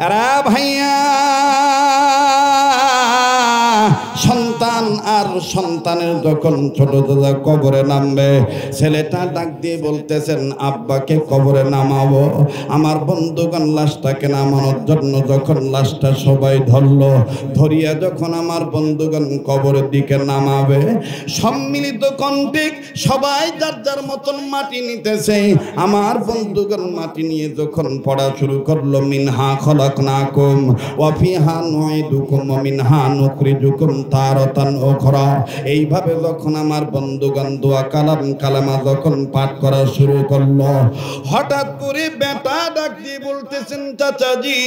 এরা ভাইয়া সন্তান আর সন্তানের যখন ছোট দাদা কবরে নামবে, ছেলেটা ডাক দিয়ে বলতেছেন আব্বাকে কবরে নামাবো। আমার বন্ধুগণ লাশটাকে নামানোর জন্য যখন লাশটা সবাই ধরলো, ধরিয়া যখন আমার বন্ধুগণ কবরের দিকে নামাবে, সম্মিলিত কণ্ঠে সবাই যার যার মতন মাটি নিতেছে। আমার বন্ধুগণ মাটি নিয়ে যখন পড়া শুরু করলো, মিনহা খলাকনাকুম ওয়া ফিহা নুঈদুকুম ওয়া মিনহা নুখরিজুকুম তারাতান উখরা। এইভাবে যখন আমার বন্ধুগণ দোয়া কালামা যখন পাঠ করা শুরু করলো, হঠাৎ করে বেটা ডাক দিয়ে বলতেছেন চাচাজি,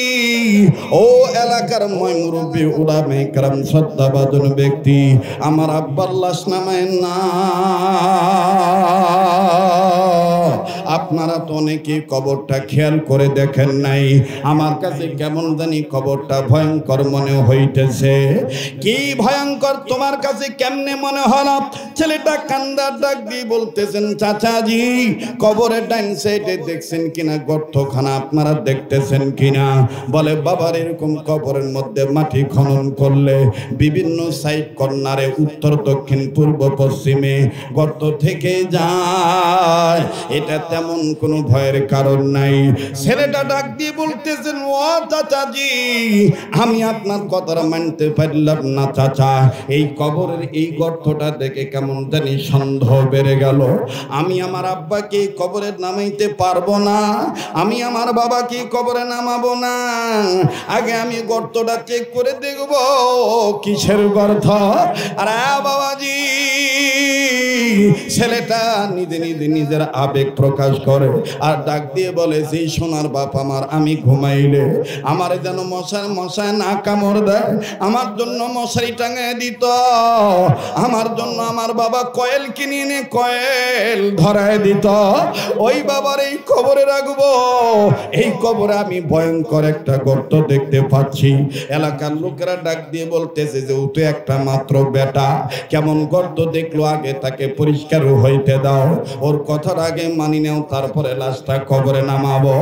ও এলাকার মুরব্বী উলামায়ে কেরাম শ্রদ্ধাভাজন ব্যক্তি, আমার আব্বার লাশ নামায় না। আপনারা তো অনেকে কবরটা খেয়াল করে দেখেন নাই, আমার কাছে কেমন জানি কবরটা ভয়ঙ্কর মনে হইতেছে। কি ভয়ঙ্কর তোমার কাছে কেমনে মনে হলো? ছেলেটা কান্দার ডাক দিয়ে বলতেছেন চাচাজি, কবরের ডাইন সাইডে দেখছেন কিনা গর্তখানা আপনারা দেখতেছেন কিনা? বলে বাবার এরকম কবরের মধ্যে মাটি খনন করলে বিভিন্ন সাইড কর্নারে উত্তর দক্ষিণ পূর্ব পশ্চিমে গর্ত থেকে যায়, এটা তেমন কোনো ভয়ের কারণ নাই। ছেলেটা ডাক দিয়ে বলতেছেন ও চাচাজি, আমি আপনার কথাটা মানতে পারলাম না চাচা, এই কবরের এই গর্তটা দেখে কেমন জানি সন্দেহ বেড়ে গেল। আমি আমার আব্বাকে কবরে নামাইতে পারবো না, আমি আমার বাবাকে কবরে নামাবো না, আগে আমি গর্তটা চেক করে দেখব কিসের গর্ত। আরে বাবাজি, ছেলেটা নিজে নিজে নিজের আবেগ প্রকাশ করে আর ডাক দিয়ে বলে, সেই সোনার বাপ আমার, আমি ঘুমাইলে আমার যেন মশায় না কামড় দেয়, আমার জন্য মশারি টাঙায় দিত, আমার জন্য আমার বাবা কয়েল কিনে এনে কয়েল ধরায় দিত, ওই বাবার এই কবরে রাখবো। এই কবরে আমি ভয়ঙ্কর একটা গর্ত দেখতে পাচ্ছি। এলাকার লোকেরা ডাক দিয়ে বলতেছে যে ও তো একটা মাত্র বেটা, কেমন গর্ত দেখলো, আগে তাকে পরিষ্কার হইতে দাও, ওর কথার আগে মানি নাও, তারপরে লাশটা কবরে নামাবো।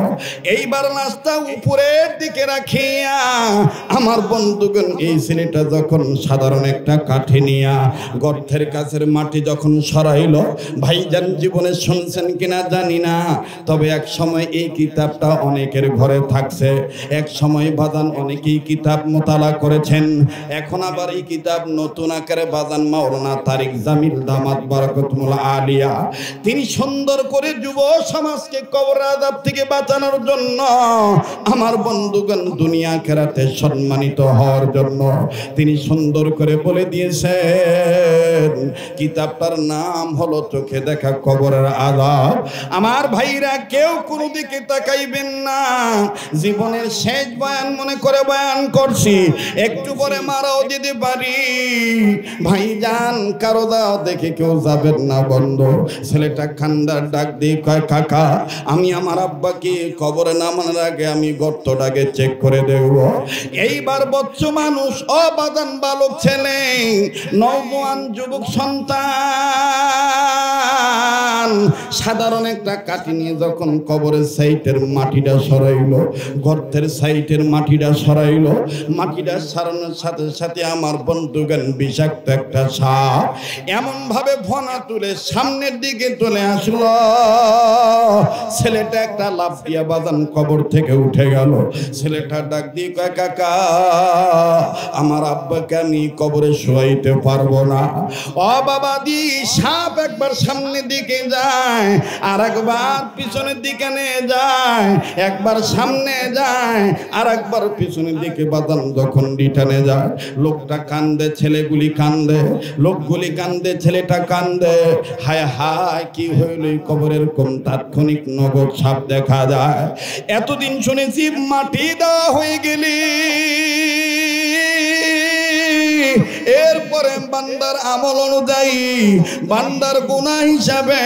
এইবার লাশটা উপরের দিকে রাখিয়া আমার বন্ধুগণ এই ছেলেটা যখন সাধারণ একটা কাঠি নিয়া গর্তের কাছের মাটি যখন সরাইলো, ভাইজান জীবনে শুনছেন কিনা জানি না, তবে এক সময় এই কিতাবটা অনেকের ঘরে থাকছে, এক সময় বাজান অনেকেই কিতাব মোতালা করেছেন, এখন আবার এই কিতাব নতুন আকারে বাজান মাওলানা তারিক জামিল দামাত বারাকাতুল আলিয়া তিনি সুন্দর করে যুব সমাজকে কবর আযাব থেকে বাঁচানোর জন্য, আমার বন্ধুগণ দুনিয়া আখিরাতে সম্মানিত হওয়ার জন্য তিনি সুন্দর করে বলে দিয়েছেন। কিতাবটার নাম হলো চোখে দেখা কবরের আযাব। আমার ভাইরা, কেউ কোনো দিকে তাকাইবেন না, জীবনের শেষ বয়ান মনে করে বয়ান করছি, একটু পরে মারাও দিতে পারি। ভাইজান কারো দাও দেখে কেউ যাবেন না বন্ধু। ছেলেটা খান্দার ডাক দিয়ে কয়, কাকা আমি আমার আব্বাকে কবরে নামানোর আগে আমি গর্তটাকে চেক করে দেখব। এইবার বচ্চ মানুষ, অবাদান বালক ছেলে, নওজোয়ান যুবক সন্তান সাধারণ একটা কাঠি নিয়ে যখন কবরের সাইটের মাটিটা সরাইলো, গর্তের সাইটের মাটিটা সরাইলো, মাটিটা সরানোর সাথে সাথে আমার বন্ধুগণ বিষাক্ত একটা সাপ এমন ভাবে ফনা তুলে সামনের দিকে চলে আসলো, ছেলেটা একটা লাফ দিয়া বাজান কবর থেকে উঠে গেল। ছেলেটা ডাক দিয়ে কয়, কাকা আমার আব্বাকে আমি কবরে শোয়াইতে পারবো না। ও বাবা দি, সাপ একবার সামনের দিকে যায় আর একবার পিছনের দিকে নিয়ে যায়, একবার সামনে যায় আর একবার পিছনের দিকে বাজান যখন রিটার্নে যায়, লোকটা কান্দে, ছেলেগুলি কান্দে, লোকগুলি কান্দে, ছেলেটা কান্দে। হায় হায়, কি হইল এই কবরের কোন তাৎক্ষণিক নগদ সাপ দেখা যায়। এতদিন শুনেছি মাটি দেওয়া হয়ে গেলি, এরপর এরপরে বান্দার আমল অনুযায়ী বান্দার গুনাহ হিসাবে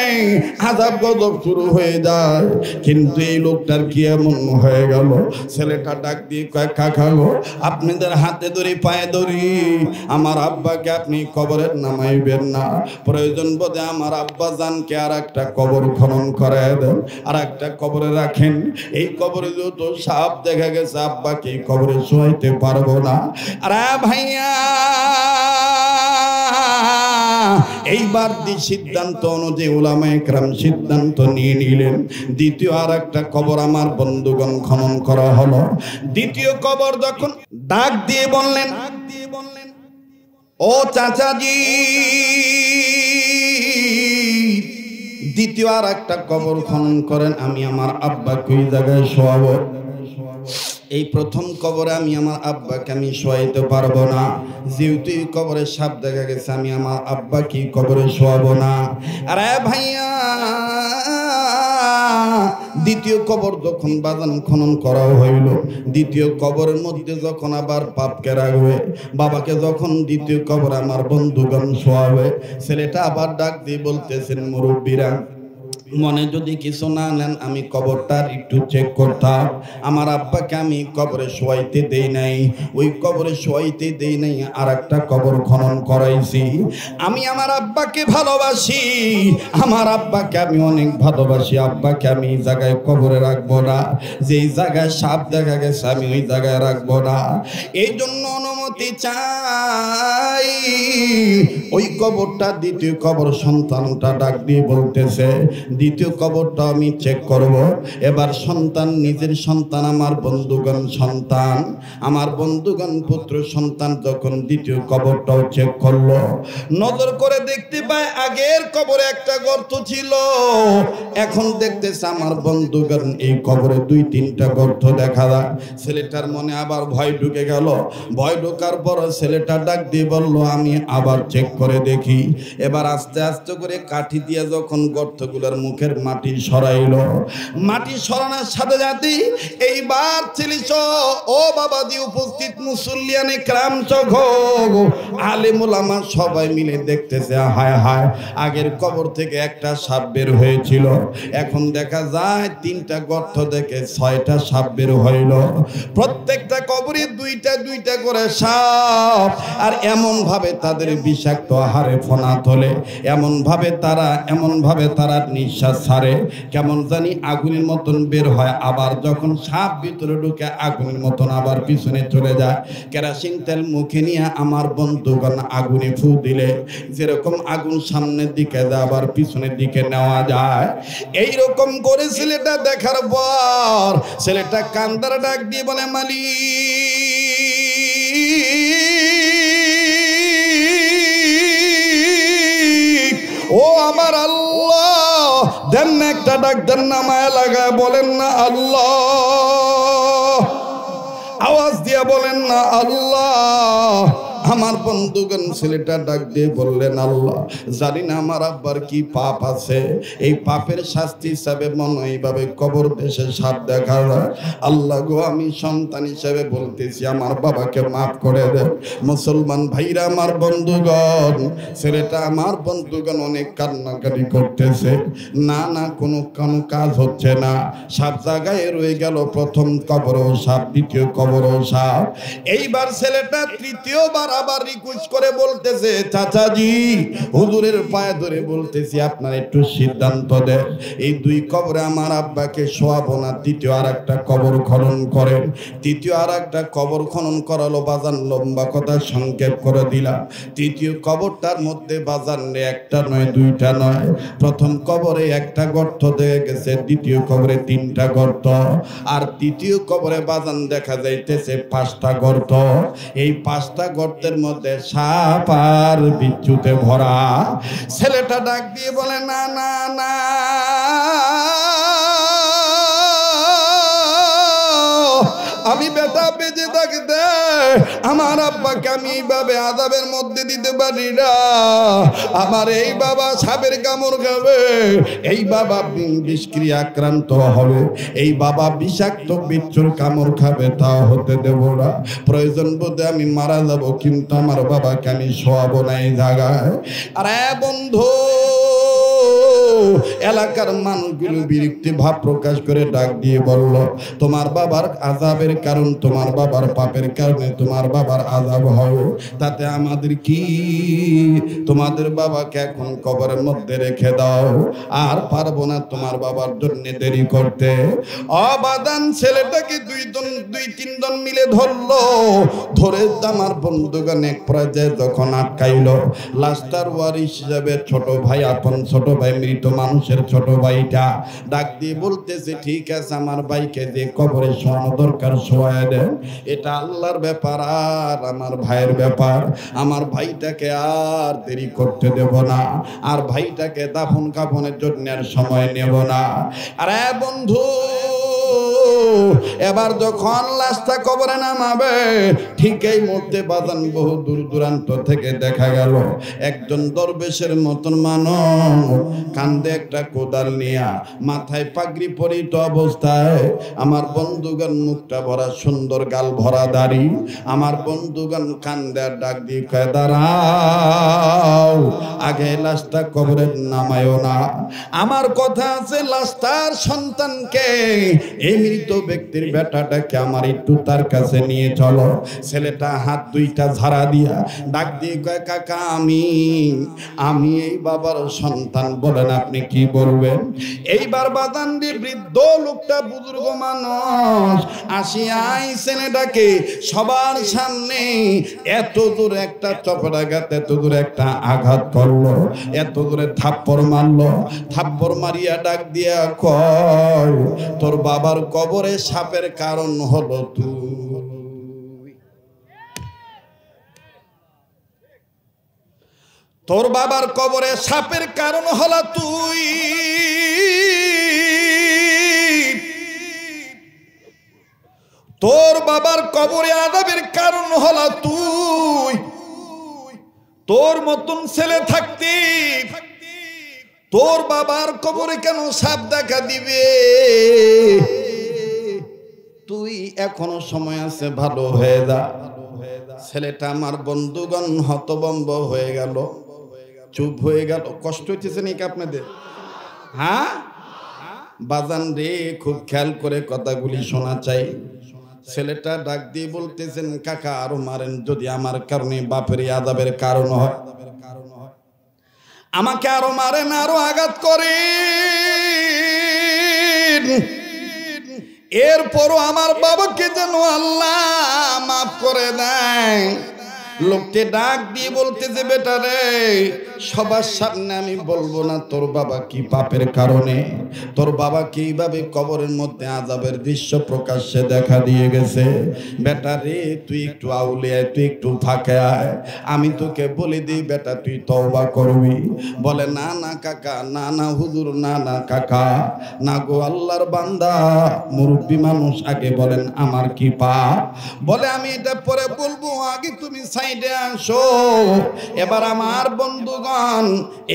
আযাব গজব শুরু হয়ে যায়। কিন্তু এই লোকটার কি এমন হয়ে গেল, ছেলেটা ডাক দিয়ে কয়, কাকা গো, আপনাদের হাতে ধরি পায়ে ধরি, আমার আব্বাকে আপনি কবরে নামাইবেন না, প্রয়োজন বোধে আমার আব্বা জানকে আর একটা কবর খনন করায় দেন, আর একটা কবরে রাখেন। এই কবরে যত সাপ দেখা গেছে আব্বাকে এই কবরে শোয়াইতে পারবো না। আরে ভাইয়া, এইবার সিদ্ধান্ত অনুযায়ী উলামায়ে কেরাম সিদ্ধান্ত নিয়ে নিলেন, দ্বিতীয় আর একটা কবর আমার বন্ধুগণ খনন করা হলো। দ্বিতীয় কবর যখন ডাক দিয়ে বললেন, ও চাচাজি, দ্বিতীয় আর একটা কবর খনন করেন, আমি আমার আব্বাকে ওই জায়গায় শোয়াবো। এই প্রথম কবরে আমি আমার আব্বাকে আমি শোয়াইতে পারবো না, যেহেতু এই কবরে সাপ দেখা গেছে, আমি আমার আব্বাকে কবরে শোয়াবো না। আরে ভাইয়া, দ্বিতীয় কবর যখন বাজান খনন করা হইল, দ্বিতীয় কবরের মধ্যে যখন আবার পাপকে রাখবে, বাবাকে যখন দ্বিতীয় কবর আমার বন্ধুগণ শোয়াবে, ছেলেটা আবার ডাক দিয়ে বলতেছেন, মুরব্বীরা মনে যদি কিছু না নেন, আমি কবরটার একটু চেক করতাম। আমার আব্বাকে আমি কবরে শোয়াইতে দেই নাই, ওই কবরে শোয়াইতে দেই নাই, আর একটা কবর খনন করাইছি। আমি আমার আব্বাকে ভালোবাসি, আমার আব্বাকে আমি অনেক ভালোবাসি, আব্বাকে আমি এই জায়গায় কবরে রাখবো না, যেই জায়গায় সাপ দেখা গেছে আমি ওই জায়গায় রাখবো না। এই জন্য অনুমতি চাই। ওই কবরটা দ্বিতীয় কবর সন্তানটা ডাক দিয়ে বলতেছে, দ্বিতীয় কবরটা আমি চেক করব। এবার সন্তান, নিজের সন্তান, আমার বন্ধুগণ সন্তান, আমার বন্ধুগণ পুত্র সন্তান যখন দ্বিতীয় কবরটাও চেক করলো, নজর করে দেখতে পায় আগের কবরে একটা গর্ত ছিল, এখন দেখতেছে আমার বন্ধুগণ এই কবরে 2-3টা গর্ত দেখা যায়। ছেলেটার মনে আবার ভয় ঢুকে গেল। ভয় ঢোকার পর ছেলেটা ডাক দিয়ে বলল, আমি আবার চেক করে দেখি। এবার আস্তে আস্তে করে কাঠি দিয়ে যখন গর্তগুলোর মুখের মাটি সরাইলো, মাটি সরানোর সাথে সাথে এইবার ছেলেছ, ও বাবাজি, উপস্থিত মুসল্লিয়ানে কেরাম সহ আলেম ওলামা সবাই মিলে দেখতেছে, হায় হায়, আগের কবর থেকে একটা সাপ বের হয়েছিল, এখন দেখা যায় 3টা গর্ত থেকে 6টা সাপ বের হইল। প্রত্যেকটা কবরে 2টা করে সাপ, আর এমন ভাবে তাদের বিষাক্ত আহারে ফনা তোলে, এমন ভাবে তারা নিঃশ্বাস ছাড়ে, কেমন জানি আগুনের মতন বের হয়, আবার যখন সাপ ভিতরে ঢুকে আগুনের মতন আবার পিছনে চলে যায়। কেরোসিন তেল মুখে নিয়ে আমার বন্ধুগণ আগুনে ফু দিলে যেরকম আগুন সামনের দিকে যায় আবার পিছনের দিকে নেওয়া যায়, এইরকম করে ছেলেটা দেখার পর ছেলেটা কান্দার ডাক দিয়ে বলে, মালিক, ও আমার আল্লাহ, দেন না একটা ডাক, দেন না, মায়া লাগায় বলেন না আল্লাহ, আওয়াজ দিয়ে বলেন না আল্লাহ। আমার বন্ধুগণ ছেলেটা ডাক দিয়ে বললেন, আল্লাহ, জানি না আমার আব্বার কি পাপ আছে, এই পাপের শাস্তি হিসাবে মনে এইভাবে কবর দেশে সাপ দেখা যায়। আল্লাহ গো, আমি সন্তান হিসেবে বলতেছি, আমার বাবাকে মাফ করে দেন। মুসলমান ভাইরা, আমার বন্ধুগণ, ছেলেটা আমার বন্ধুগণ অনেক কান্নাকাটি করতেছে, না কোনো কাজ হচ্ছে না, সাপ জায়গায় রয়ে গেল, প্রথম কবরও সাপ, দ্বিতীয় কবরও সাপ। এইবার ছেলেটা তৃতীয়বার আবার রিকোয়েস্ট করে বলতেছে, চাচাজি, হুজুরের পায়ে ধরে বলতেছি, আপনার একটু সিদ্ধান্ত দেন, এই 2 কবরে আমার আব্বাকে শোয়াবো না, তৃতীয় আর একটা কবর খনন করেন। তৃতীয় আর একটা কবর খনন করালো। বাজান, লম্বা কথা সংক্ষেপ করে দিলাম, তৃতীয় কবরটার মধ্যে বাজান একটা নয়, 2টা নয়, প্রথম কবরে একটা গর্ত দেখা গেছে, দ্বিতীয় কবরে 3টা গর্ত, আর তৃতীয় কবরে বাজান দেখা যাইতেছে 5টা গর্ত। এই 5টা গর্তের মধ্যে সাপ আর বিচ্ছুতে ভরা। ছেলেটা ডাক দিয়ে বলে, না না না, আমি বেটা বেঁচে থাকতে আমার আব্বাকে আমি এইভাবে আযাবের মধ্যে দিতে পারি না। আমার এই বাবা সাপের কামড় খাবে, এই বাবা বিষক্রিয়া আক্রান্ত হবে, এই বাবা বিষাক্ত বিচ্ছুর কামড় খাবে, তা হতে দেব না। প্রয়োজন বোধে আমি মারা যাব, কিন্তু আমার বাবাকে আমি শোয়াবো না এই জায়গায়। আরে বন্ধু, এলাকার মানুষগুলো বিরক্তি ভাব প্রকাশ করে ডাক দিয়ে বলল, তোমার বাবার আযাবের কারণ, তোমার বাবার পাপের কারণে তোমার বাবার আযাব হবে, তাতে আমাদের কি? তোমাদের বাবাকে এখন কবরের মধ্যে রেখে দাও, আর পারবো না তোমার বাবার জন্য দেরি করতে। অবাদান ছেলেটাকে দুই তিনজন মিলে ধরলো, ধরে আমার বন্ধুগণ এক পর্যায়ে যখন আটকাইলো, লাস্টার ওয়ারিশ হিসাবে ছোট ভাই, আপন ছোট ভাই, মৃত মানুষের ছোট ভাইটা ডাক দিয়ে বলতেছে, ঠিক আছে আমার ভাইকে যে কবরে শোয়ানো দরকার শোয়ায় দেন, এটা আল্লাহর ব্যাপার আর আমার ভাইয়ের ব্যাপার। আমার ভাইটাকে আর দেরি করতে দেব না, আর ভাইটাকে দাফন কাফনের জন্য আর সময় নেব না। আরে বন্ধু, এবার যখন লাশটা কবরে নামাবে, ঠিক এই মুহূর্তে বাজান বহু দূর দূরান্ত থেকে দেখা গেল একজন দরবেশের মতন মানুষ কান্দে একটা কোদাল নিয়া, মাথায় পাগড়ি পরিত অবস্থায়, আমার বন্ধুগণ মুখটা ভরা সুন্দর, গাল ভরা দাড়ি, আমার বন্ধুগণ কান্দে আর ডাক দিয়ে কয়, দাঁড়াও, আগে লাশটা কবরে নামায়ও না। আমার কথা আছে, লাশটার সন্তানকে, এই মৃত ব্যক্তির বেটাটাকে আমার একটু তার কাছে নিয়ে চলো। ছেলেটা হাত দুইটা ঝাড়া দিয়া ডাক দিয়ে কয়, কাকা আমি এই বাবার সন্তান, বলেন আপনি কি বলবেন? এইবার বাদান দিয়ে বৃদ্ধ লোকটা, বুজুর্গ মানুষ আসিয়াই ছেলেটাকে সবার সামনে এত দূর একটা চপরাঘাত, এত দূর একটা আঘাত করলো, এত দূরে থাপ্পড় মারলো, থাপ্পড় মারিয়া ডাক দিয়া কয়, তোর বাবার কবরে সাপের কারণ হলো তুই, তোর বাবার কবরে সাপের কারণ হলো তুই, তোর বাবার কবরে আযাবের কারণ হলো তুই। তোর মতন ছেলে থাকতে তোর বাবার কবরে কেন সাপ দেখা দিবে? তুই এখনো সময় আছে, ভালো হয়ে যা। ছেলেটা আমার বন্ধুগণ হতভম্ব হয়ে গেল, চুপ হয়ে গেল। কষ্ট হইতেছে নাকি আপনাদের? হ্যাঁ বাজান রে, খুব খেয়াল করে কথাগুলি শোনা চাই। ছেলেটা ডাক দিয়ে বলতেছেন, কাকা আরো মারেন, যদি আমার কারণে বাপের আযাবের কারণ হয়, আমাকে আরো মারেন, আরো আঘাত করেন, এরপরও আমার বাবাকে যেন আল্লাহ মাফ করে দেয়। লোককে ডাক দিয়ে বলতেছে, বেটা রে, সবার সামনে আমি বলবো না তোর বাবা কি পাপের কারণে তোর বাবা কিভাবে কবরের মধ্যে আযাবের দৃশ্য প্রকাশ্যে দেখা দিয়ে গেছে। বেটা রে, তুই একটু আউলিয়া, তুই একটু ফাঁকে আয়, আমি তোকে বলে দিই বেটা, তুই তওবা করবি। বলে, না না কাকা, না না হুজুর, না না কাকা, না গো আল্লাহর বান্দা, মুরব্বী মানুষ, আগে বলেন আমার কি পাপ? বলে, আমি এটা পরে বলবো, আগে তুমি সাইডে আসো। এবার আমার বন্ধুগণ,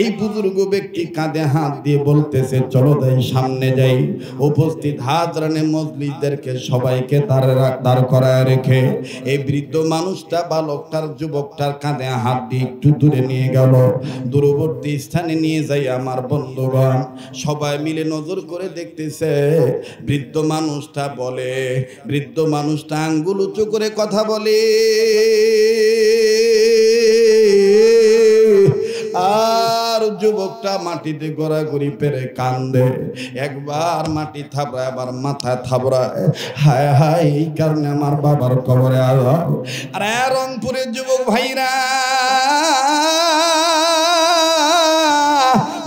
এই বুজুর্গ ব্যক্তি কাঁধে হাত দিয়ে বলতেছে, চলো যাই, সামনে যাই। উপস্থিত হাজরানে মজলিসদেরকে সবাইকে দাঁড় করায় রেখে এই বৃদ্ধ মানুষটা বালকটার, যুবকটার কাঁধে হাত দিয়ে একটু দূরে নিয়ে গেল, দূরবর্তী স্থানে নিয়ে যাই। আমার বন্ধুগণ সবাই মিলে নজর করে দেখতেছে, বৃদ্ধ মানুষটা বলে, বৃদ্ধ মানুষটা আঙ্গুল উঁচু করে কথা বলে, আর যুবকটা মাটিতে গড়াগড়ি পেরে কান্দে, একবার মাটি থাবড়ায়, আবার মাথা থাবড়ায়, হায় হায়, এই কারণে আমার বাবার কবরে আযাব। আরে রংপুরের যুবক ভাইরা,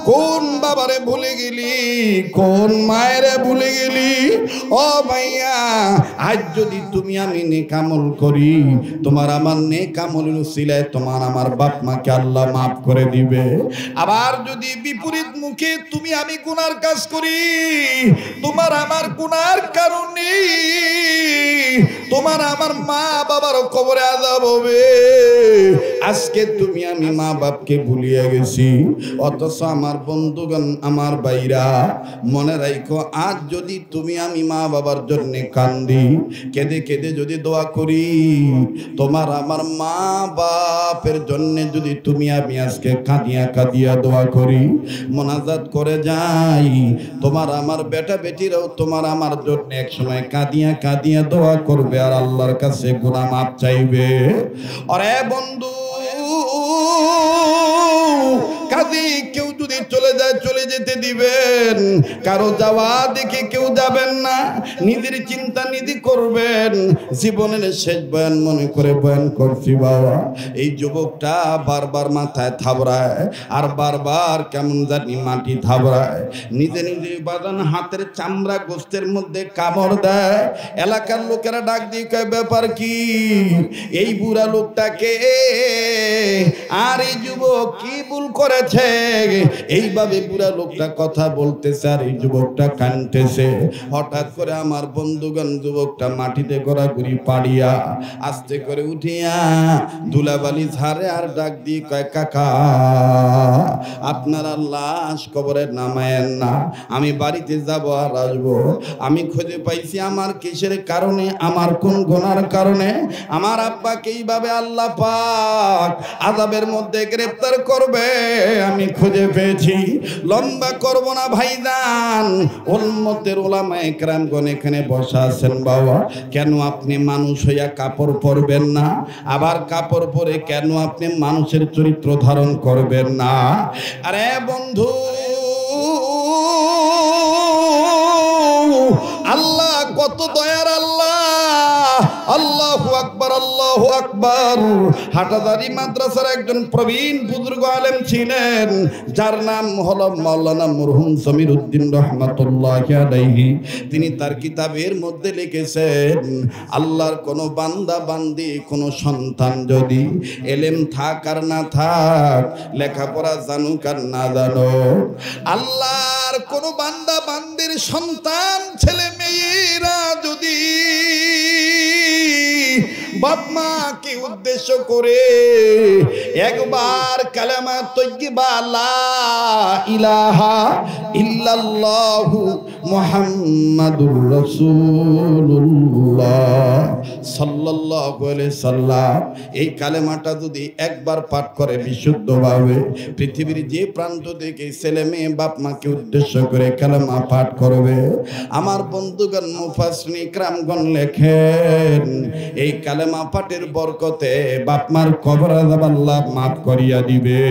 কোন বাবারে ভুলে গেলি, কোন মায়েরে ভুলে গেলি। ও ভাইয়া, আজ যদি তুমি আমি নেক আমল করি, তোমার আমার নেক আমলের উসিলায় তোমার আমার বাপ মাকে আল্লাহ মাফ করে দিবে। আবার যদি বিপরীত মুখে তুমি আমি গুনার কাজ করি, তোমার আমার গুনার কারণে তোমার আমার মা বাবার কবরে আযাব হবে। আজকে তুমি আমি মা বাপকে ভুলিয়ে গেছি, অথচ আমার বন্ধুগণ, আমার ভাইরা, মনে রাখো, আজ যদি তুমি আমি মা বাবার জন্য কান্দি, কেঁদে কেঁদে যদি দোয়া করি, তোমার আমার মা বাপের জন্য যদি তুমি আমি আজকে কাঁদিয়া কাঁদিয়া দোয়া করি, মোনাজাত করে যাই, তোমার আমার বেটা বেটিরাও তোমার আমার জন্য এক সময় কাঁদিয়া কাঁদিয়া দোয়া করবে আর আল্লাহর কাছে গুনাহ মাফ চাইবে। আরে বন্ধু, কাজী কেউ যদি চলে যায়, চলে যেতে দিবেন, কারো যাওয়া দেখে কেউ যাবেন না, নিজের চিন্তা নিজে করবেন। জীবনের শেষ বয়ান মনে করে বয়ান করছি বাবা। এই যুবকটা বারবার মাথায় থাবড়ায় আর বারবার কেমন জানি মাটি থাবড়ায়, নিজে নিজে বাদান হাতের চামড়া গোস্তের মধ্যে কামড় দেয়। এলাকার লোকেরা ডাক দিয়ে কয়, ব্যাপার কি? এই বুড়া লোকটাকে আর এই যুবক কি ভুল করেছে? এইভাবে বুড়া লোকটা কথা বলতেছে আর এই যুবকটা কাঁদতেছে। হঠাৎ করে আমার বন্ধুগণ যুবকটা মাটিতে গড়াগড়ি পাড়িয়া আস্তে করে উঠিয়া ধুলাবালি ঝাড়ে আর ডাক দিয়ে কয়, কাকা, আপনারা লাশ কবরে নামায়েন না, আমি বাড়িতে যাব আর আসবো। আমি খুঁজে পাইছি আমার কিসের কারণে, আমার কোন গুনার কারণে আমার আব্বাকে এইভাবে আল্লাহ পাক আযাবের মধ্যে গ্রেফতার করবে, আমি খুঁজে পেয়েছি। লম্বা করব না ভাইজান, উম্মতের উলামায়ে কেরামগণ এখানে বসা আছেন বাবা। কেন আপনি মানুষ হইয়া কাপড় পরবেন না? আবার কাপড় পরে কেন আপনি মানুষের চরিত্র ধারণ করবেন না? আরে বন্ধু, আল্লাহ কত দয়ার আল্লাহ! আল্লাহু আকবার, আল্লাহু আকবার। হাটাদারি মাদ্রাসার একজন প্রবীণ বুজুর্গ আলেম ছিলেন, যার নাম হলো মাওলানা মরহুম জমির উদ্দিন রহমাতুল্লাহি আলাইহি। তিনি তার কিতাবের মধ্যে লিখেছেন, আল্লাহর কোনো বান্দা বান্দি, কোনো সন্তান যদি এলেম থাক আর না থাক, লেখাপড়া জানুক আর না জানুক, আল্লাহর কোনো বান্দা বান্দির সন্তান ছেলে মেয়েরা যদি বাপ মাকে উদ্দেশ্য করে একবার কালেমা তাইয়্যিবা লা ইলাহা ইল্লাল্লাহু মুহাম্মাদুর রাসূলুল্লাহ সাল্লাল্লাহু আলাইহি সাল্লাম, এই কালেমাটা যদি একবার পাঠ করে বিশুদ্ধভাবে, পৃথিবীর যে প্রান্ত থেকে ছেলে মেয়ে বাপ মাকে উদ্দেশ্য করে কালেমা পাঠ করবে, আমার বন্ধুগণ মুফাসসিরিন ইকরামগণ লেখেন, এই কালেমা পাঠের বরকতে বাপ মার কবর আযাব আল্লাহ মাফ করিয়া দিবে।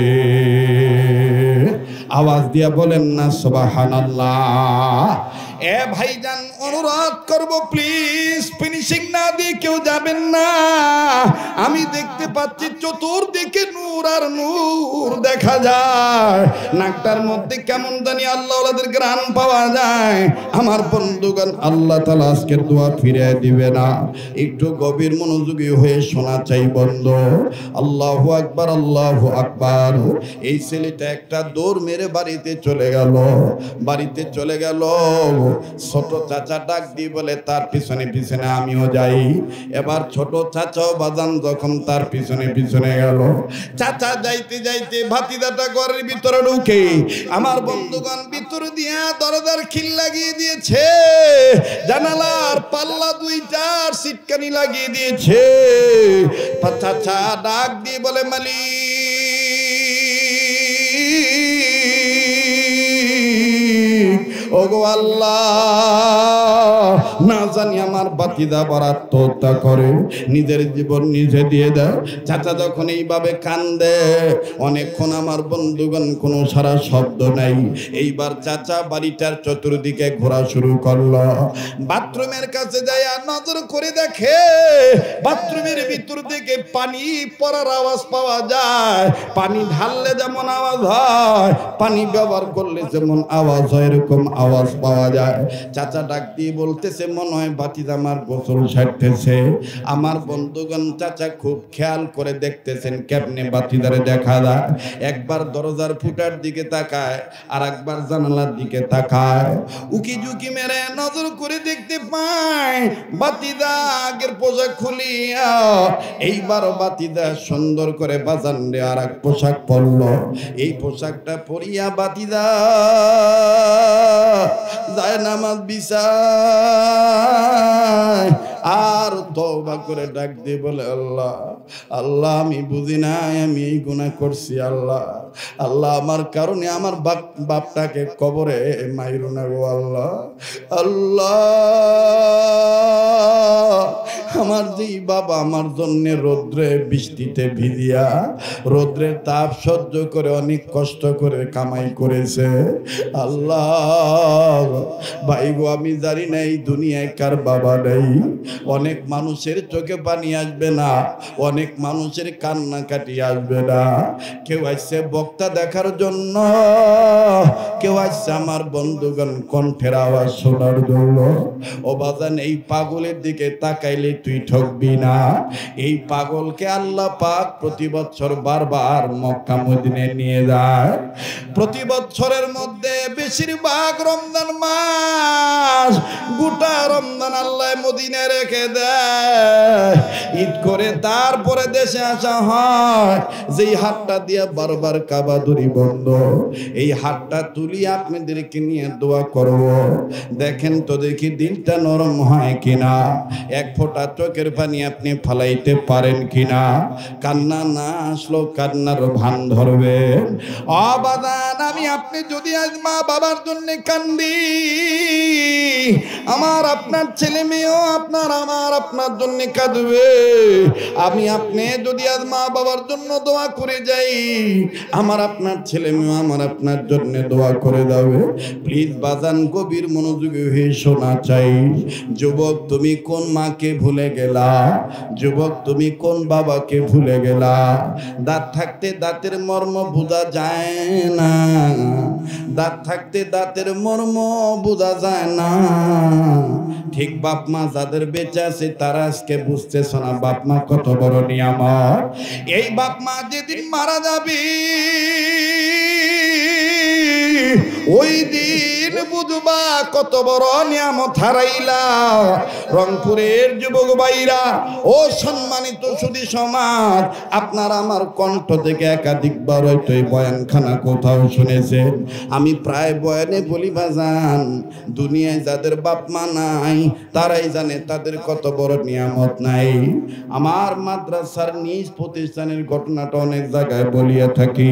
আওয়াজ দিয়া বলেন না সুবহানাল্লাহ। এ ভাইজান, অনুরোধ করব, প্লিজ ফিনিশিং না দিয়ে কেউ যাবেন না। আমি দেখতে পাচ্ছি চতুর্দিকে নূর আর নূর দেখা যায়, নাকটার মধ্যে কেমন জানি আল্লাহ ওয়ালাদের গ্রাণ পাওয়া যায়। আমার বন্ধুগণ, আল্লাহ তাআলা আজকের দোয়া ফিরিয়ে দিবে না। একটু গভীর মনোযোগী হয়ে শোনা চাই বন্ধু। আল্লাহু আকবার, আল্লাহু আকবার। এই ছেলেটা একটা দৌড় মেরে বাড়িতে চলে গেল। বাড়িতে চলে গেল, ছোট চাচা ডাক দিয়ে বলে, তার পিছনে পিছনে আমিও যাই। এবার ছোট চাচাও বাজান যখন তার পিছনে পিছনে গেল, চাচা যাইতে যাইতে ভাতিদাটা ঘরের ভিতরে ঢুকে, আমার বন্ধুগণ ভিতরে দিয়া দরজার খিল লাগিয়ে দিয়েছে, জানালার পাল্লা দুইটার সিটকানি লাগিয়ে দিয়েছে। চাচা ডাক দিয়ে বলে, মালিক, ওগো আল্লাহ, না জানি আমার বাতিদা আবার আত্মহত্যা করে, নিজের জীবন নিজে দিয়ে দেয়। চাচা যখন এইভাবে কান্দে, অনেকক্ষণ আমার বন্ধুগণ কোনো সারা শব্দ নাই। এইবার চাচা বাড়িটার চতুর্দিকে ঘোরা শুরু করলো। বাথরুমের কাছে যায় আর নজর করে দেখে বাথরুমের ভিতর থেকে পানি পড়ার আওয়াজ পাওয়া যায়। পানি ঢাললে যেমন আওয়াজ হয়, পানি ব্যবহার করলে যেমন আওয়াজ হয়, এরকম আওয়াজ পাওয়া যায়। চাচা ডাক দিয়ে বলতেছে, মনে হয় বাতিদা আমার গোসল সারতেছে। আমার বন্ধুগণ চাচা খুব খেয়াল করে দেখতেছেন কেমনে বাতিদারে দেখা যায়। একবার দরজার ফুটার দিকে তাকায়, আর একবার জানালার দিকে তাকায়। উকি ঝুঁকি মেরে নজর করে দেখতে পায় বাতিদা আগের পোশাক খুলিয়া এইবার বাতিদা সুন্দর করে বাজান রে আর এক পোশাক পরলো। এই পোশাকটা পরিয়া বাতিদা যায় নামাজ বিছায় আর তওবা করে ডাক দিয়ে বলে, আল্লাহ আল্লাহ আমি বুঝি নাই আমি এই গুনাহ করছি। আল্লাহ আল্লাহ আমার কারণে আমার বাপটাকে কবরে মাইরো না গো আল্লাহ। আল্লাহ আমার যেই বাবা আমার জন্য রৌদ্রে বৃষ্টিতে ভিজিয়া রৌদ্রের তাপ সহ্য করে অনেক কষ্ট করে কামাই করেছে। আল্লাহ ভাই গো আমি জানি না এই দুনিয়ায় কার বাবা নেই। অনেক মানুষের চোখে পানি আসবে না, অনেক মানুষের কান্নাকাটি আসবে না। কেউ আসছে বক্তা দেখার জন্য, কেউ আসছে আমার বন্ধুগণ কণ্ঠের আওয়াজ শোনার জন্য। ও বাজান এই পাগলের দিকে তাকাইলে তুই ঠকবি না। এই পাগলকে আল্লাহ পাক প্রতি বছর বারবার মক্কা মদিনায় নিয়ে যায়। প্রতি বছরের মধ্যে বেশিরভাগ রমজান মাস গোটা রমজান আল্লাহ মদিনায় রেখে দেয়। ঈদ করে তারপরে দেশে আসা হয়। যেই হাতটা দিয়ে বারবার কাবা দড়ি বন্ধ, এই হাতটা তুলি আপনাদেরকে নিয়ে দোয়া করব। দেখেন তো দেখি দিলটা নরম হয় কিনা, এক ফোঁটা চোখের পানি আপনি ফালাইতে পারেন কিনা। কান্না না আসলো কান্নার ভান ধরবে। অবাদান আমি আপনি যদি আজ মা বাবার জন্য কান্দি, আমার আপনার ছেলে মেয়েও আপনার জন্য কাঁদবে। আমি আপনি যদি আজ মা বাবার জন্য দোয়া করে যাই, আমার আপনার ছেলে মেয়েও আপনার জন্য দোয়া করে যাবে। প্লিজ বাজান গভীর মনোযোগী হয়ে শোনা চাই। যুবক তুমি কোন মাকে ভুলে গেলা? যুবক তুমি কোন বাবাকে ভুলে গেলা? দাঁত থাকতে দাঁতের মর্ম বোঝা যায় না, দাঁত থাকতে দাঁতের মর্ম বোঝা যায় না। ঠিক বাপ মা যাদের বেঁচে আছে তারা আজকে বুঝতেছ না বাপ মা কত বড় নিয়ামত। এই বাপ মা যেদিন মারা যাবে ওই দিন বুঝবা কত বড় নিয়ামত হারাইলা। রংপুরের যুবক ভাইরা ও সম্মানিত সুধী সমাজ, আপনারা আমার কণ্ঠ থেকে একাধিকবার হয়তো এই বয়ানখানা কোথাও শুনেছেন। আমি প্রায় বয়ানে বলি বাজান, দুনিয়ায় যাদের বাপ মা নাই তারাই জানে তাদের কত বড় নিয়ামত নাই। আমার মাদ্রাসার নিজ প্রতিষ্ঠানের ঘটনাটা অনেক জায়গায় বলিয়া থাকি।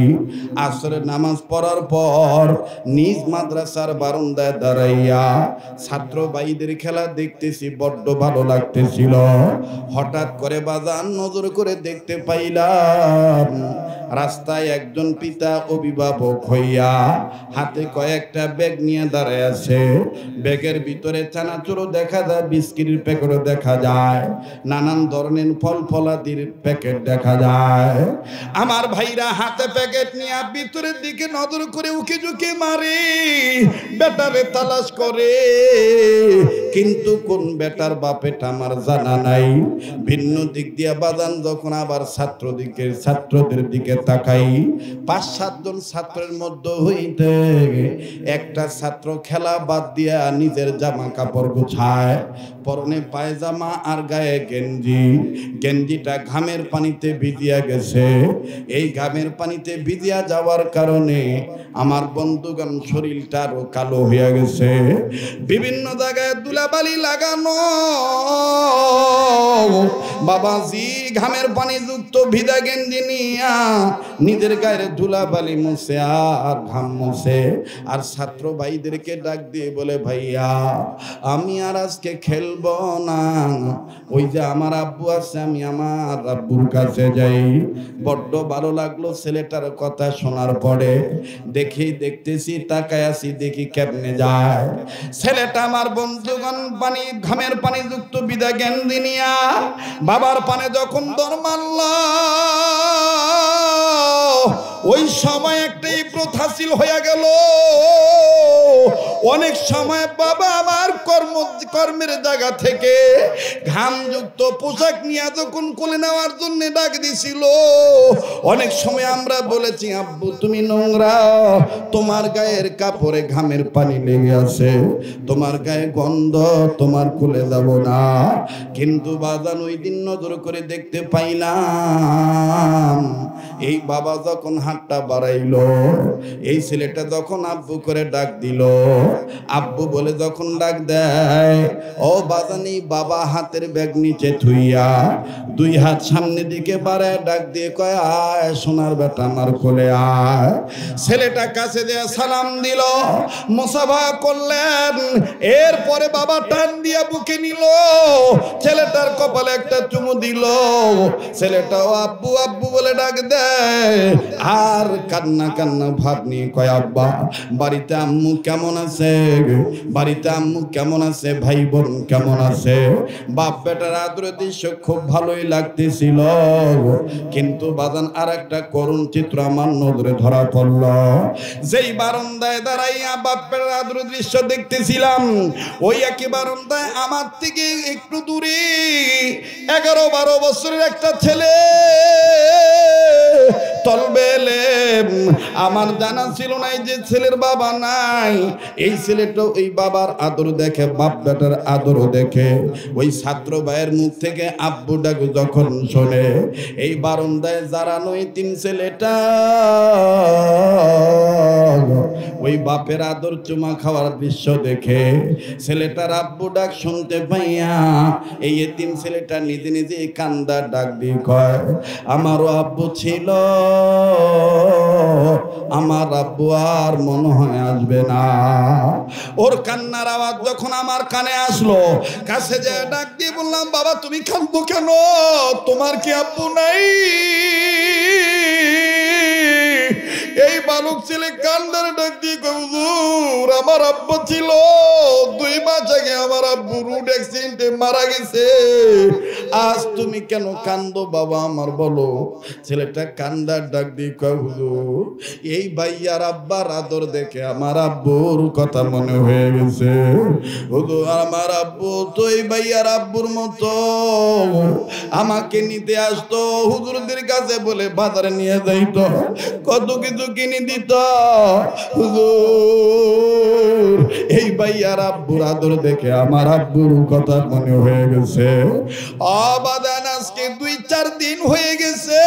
আসরের নামাজ পড়ার পর নিজ মাদ্রাসার বারান্দায় দাঁড়াইয়া ছাত্র ভাইদের খেলা দেখতেছি, বড্ড ভালো লাগতেছিল। হঠাৎ করে বাজান নজর করে দেখতে পাইলাম রাস্তায় একজন পিতা অভিভাবক হইয়া হাতে কয়েকটা ব্যাগ নিয়ে দাঁড়ায় আছে। ব্যাগের ভিতরে চানাচুরও দেখা যায়, বিস্কিটের প্যাকেটও দেখা যায়, নানান ধরনের ফল ফলাদির প্যাকেট দেখা যায়। আমার ভাইরা হাতে প্যাকেট নিয়ে ভিতরের দিকে নজর করে উকি ঝুঁকি মারে, বেটারে তালাশ করে, কিন্তু কোন বেটার বাপেটা আমার জানা নাই। ভিন্ন দিক দিয়ে বাজান যখন আবার ছাত্রদের দিকে তাকাই, 5-7 জন ছাত্রের মধ্যে হইতে একটা ছাত্র খেলা বাদ দিয়া নিজের জামা কাপড় গুছায়, পরনে পায়জামা আর গায়ে গেঞ্জিটা ঘামের পানিতে ভিজিয়া গেছে। এই ঘামের পানিতে ভিজিয়া যাওয়ার কারণে আমার বন্ধুগণ শরীরটা আরো কালো হয়ে গেছে। বিভিন্ন জায়গায় ধুলাবালি লাগানো, বাবাজি ঘামের পানি যুক্ত ভিদা গেঞ্জি নিয়া নিজের গায়ের ধুলাবালি মুছে আর ঘাম মুছে আর ছাত্র ভাইদেরকে ডাক দিয়ে বলে ভাইয়া আমি আর আজকে খেলবো না, ওই যে আমার আব্বু আছে আমি আমার আব্বুর কাছে যাই। বড্ড ভালো লাগলো ছেলেটার কথা শোনার পরে। দেখতেছি তাকায় আছি দেখি কেমনে যায় ছেলেটা। আমার বন্ধুগণ পানি ঘামের পানি যুক্ত বিদা গেঞ্জি নিয়া বাবার পানে যখন দর মারল, ওই সময় একটাই প্রথাশীল হয়ে গেল। অনেক সময় বাবা আমার কর্মের জায়গা থেকে ঘামযুক্ত পোশাক নিয়ে যখন কোলে নেওয়ার জন্য ডাক দিছিল, অনেক সময় আমরা বলেছি আব্বু তুমি নোংরা, তোমার গায়ের কাপড়ে ঘামের পানি লেগে আছে, তোমার গায়ে গন্ধ, তোমার কোলে যাব না। কিন্তু বাজান ওই দিন নজর করে দেখতে পাইলাম এই বাবা যখন হাতটা বাড়াইলো, এই ছেলেটা যখন আব্বু করে ডাক দিল, আব্বু বলে যখন ডাক দেয়, ও বাজানি বাবা হাতের ব্যাগ নিচে থুইয়া দুই হাত সামনে দিকে বাড়ায় ডাক দিয়ে কয় আয় সোনার বেটা আমার কোলে আয়। ছেলেটা কাছে দিয়ে সালাম দিল, মুসাফা করলেন। এরপরে বাবা টান দিয়া বুকে নিল, ছেলেটার কপালে একটা চুমু দিল। ছেলেটাও আব্বু আব্বু বলে ডাক দেয় আর কান্না কান্না ভাব নিয়ে কয় আব্বা বাড়িতে আম্মু কেমন আছে, বাড়িতে আম্মু কেমন আছে, ভাই বোন কেমন আছে। বাপ বেটার আদরের দৃশ্য খুব ভালোই লাগতেছিল, কিন্তু বাজান আর একটা করুণ চিত্র আমার নজরে ধরা পড়ল। যেই বারান্দায় দাঁড়াইয়া বাপ বেটার আদরের দৃশ্য দেখতেছিলাম, ওই একই বারান্দায় আমার থেকে একটু দূরে 11-12 বছরের একটা ছেলে তলবেলে। আমার জানা ছিল না যে ছেলের বাবা নাই। এই ছেলেটা ওই বাবার আদর দেখে, বাপ বেটার আদর দেখে, ওই ছাত্র ভাইয়ের মুখ থেকে আব্বু ডাক যখন শোনে, এই বারান্দায় যারা নই তিন ছেলেটা ওই বাপের আদর চুমা খাওয়ার দৃশ্য দেখে ছেলেটার আব্বু ডাক শুনতে পাইয়া এই এতিম ছেলেটা নিজে নিজে কান্দার ডাক দিয়ে কয় আমারও আব্বু ছিল, আমার আব্বু আর মনে হয় আসবে না। ওর কান্নার আওয়াজ যখন আমার কানে আসলো, কাছে যে ডাক দিয়ে বললাম বাবা তুমি কাঁদছো কেন, তোমার কি আব্বু নাই? এই বালক ছেলে কান্দার ডাক দিয়ে কয় হুজুর আমার আব্বু ছিল, 2 মাস আগে আমার আব্বু রোড অ্যাক্সিডেন্টে মারা গেছে, আজ তুমি কেন কান্দো বাবা আমার বলো। ছেলেটা কান্দার ডাক দিয়ে কয় হুজুর এই ভাইয়ার আব্বার আদর দেখে আমার আব্বুর কথা মনে হয়ে গেছে। হুজুর আমার আব্বু তো এই ভাইয়ার আব্বুর মতো, আমাকে নিতে আসতো, হুজুরদের কাছে বলে বাজারে নিয়ে যাইতো, কত কিছু কিনে দিত। হুজুর এই ভাইয়ার আব্বুর আদর দেখে আমার আব্বুর কথা মনে হয়ে গেছে। আবাদান আজকে 2-4 দিন হয়ে গেছে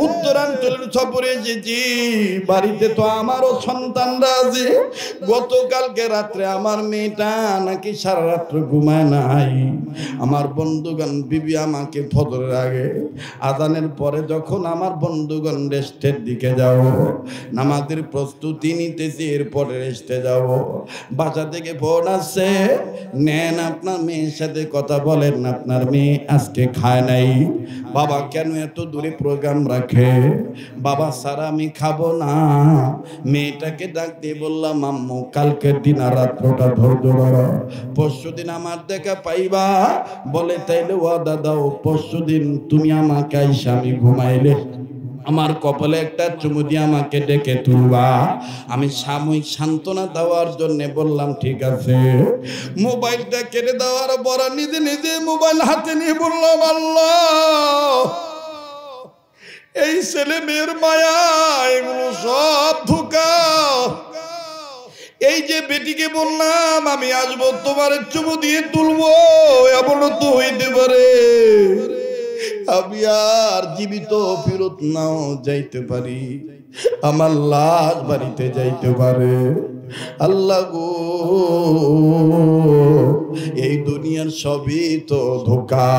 উত্তরাঞ্চলের সফরে এসেছি, বাড়িতে তো আমারও সন্তানরা আছে। গতকালকে রাত্রে আমার মেয়েটা নাকি সারা রাত্র ঘুমায় নাই। আমার বন্ধুগণ বিবি আমাকে ফজরের আগে আজানের পরে যখন আমার বন্ধুগণ রেস্টের দিকে যাও, নামাজের প্রস্তুতি নিতেছি, এরপরে রেস্টে যাও, বাসা থেকে ফোন আসছে, নেন আপনার মেয়ের সাথে কথা বলেন, আপনার মেয়ে আজকে খায় নাই। বাবা কেন এত দূরে প্রোগ্রাম রাখে, বাবা সারা আমি খাবো না। মেয়েটাকে ডাক দিয়ে বললাম আম্মু কালকের দিন আর রাত্রটা ধৈর্য ধরো, পরশু দিন আমার দেখা পাইবা। বলে তাইলে ওয়াদা দাও পরশু দিন তুমি আমাকে আইসা আমি ঘুমাইলে আমার কপালে একটা চুমু দিয়ে আমাকে ডেকে তুলবা। আমি সাময়িক সান্ত্বনা দেওয়ার জন্য বললাম ঠিক আছে। মোবাইলটা কেটে দেওয়ার পর নিজে নিজে মোবাইল হাতে নিয়ে বললাম আল্লাহ এই ছেলে মেয়ের মায়া এগুলো সব ধোঁকা। এই যে বেটিকে বললাম আমি আসবো তোমার চুমু দিয়ে তুলবো, এমনও তো হইতে পারে আমি আর জীবিত ফেরত নাও যাইতে পারি, আমার লাশ বাড়িতে যাইতে পারে। আল্লাহ গো এই দুনিয়ার সবই তো ধোঁকা।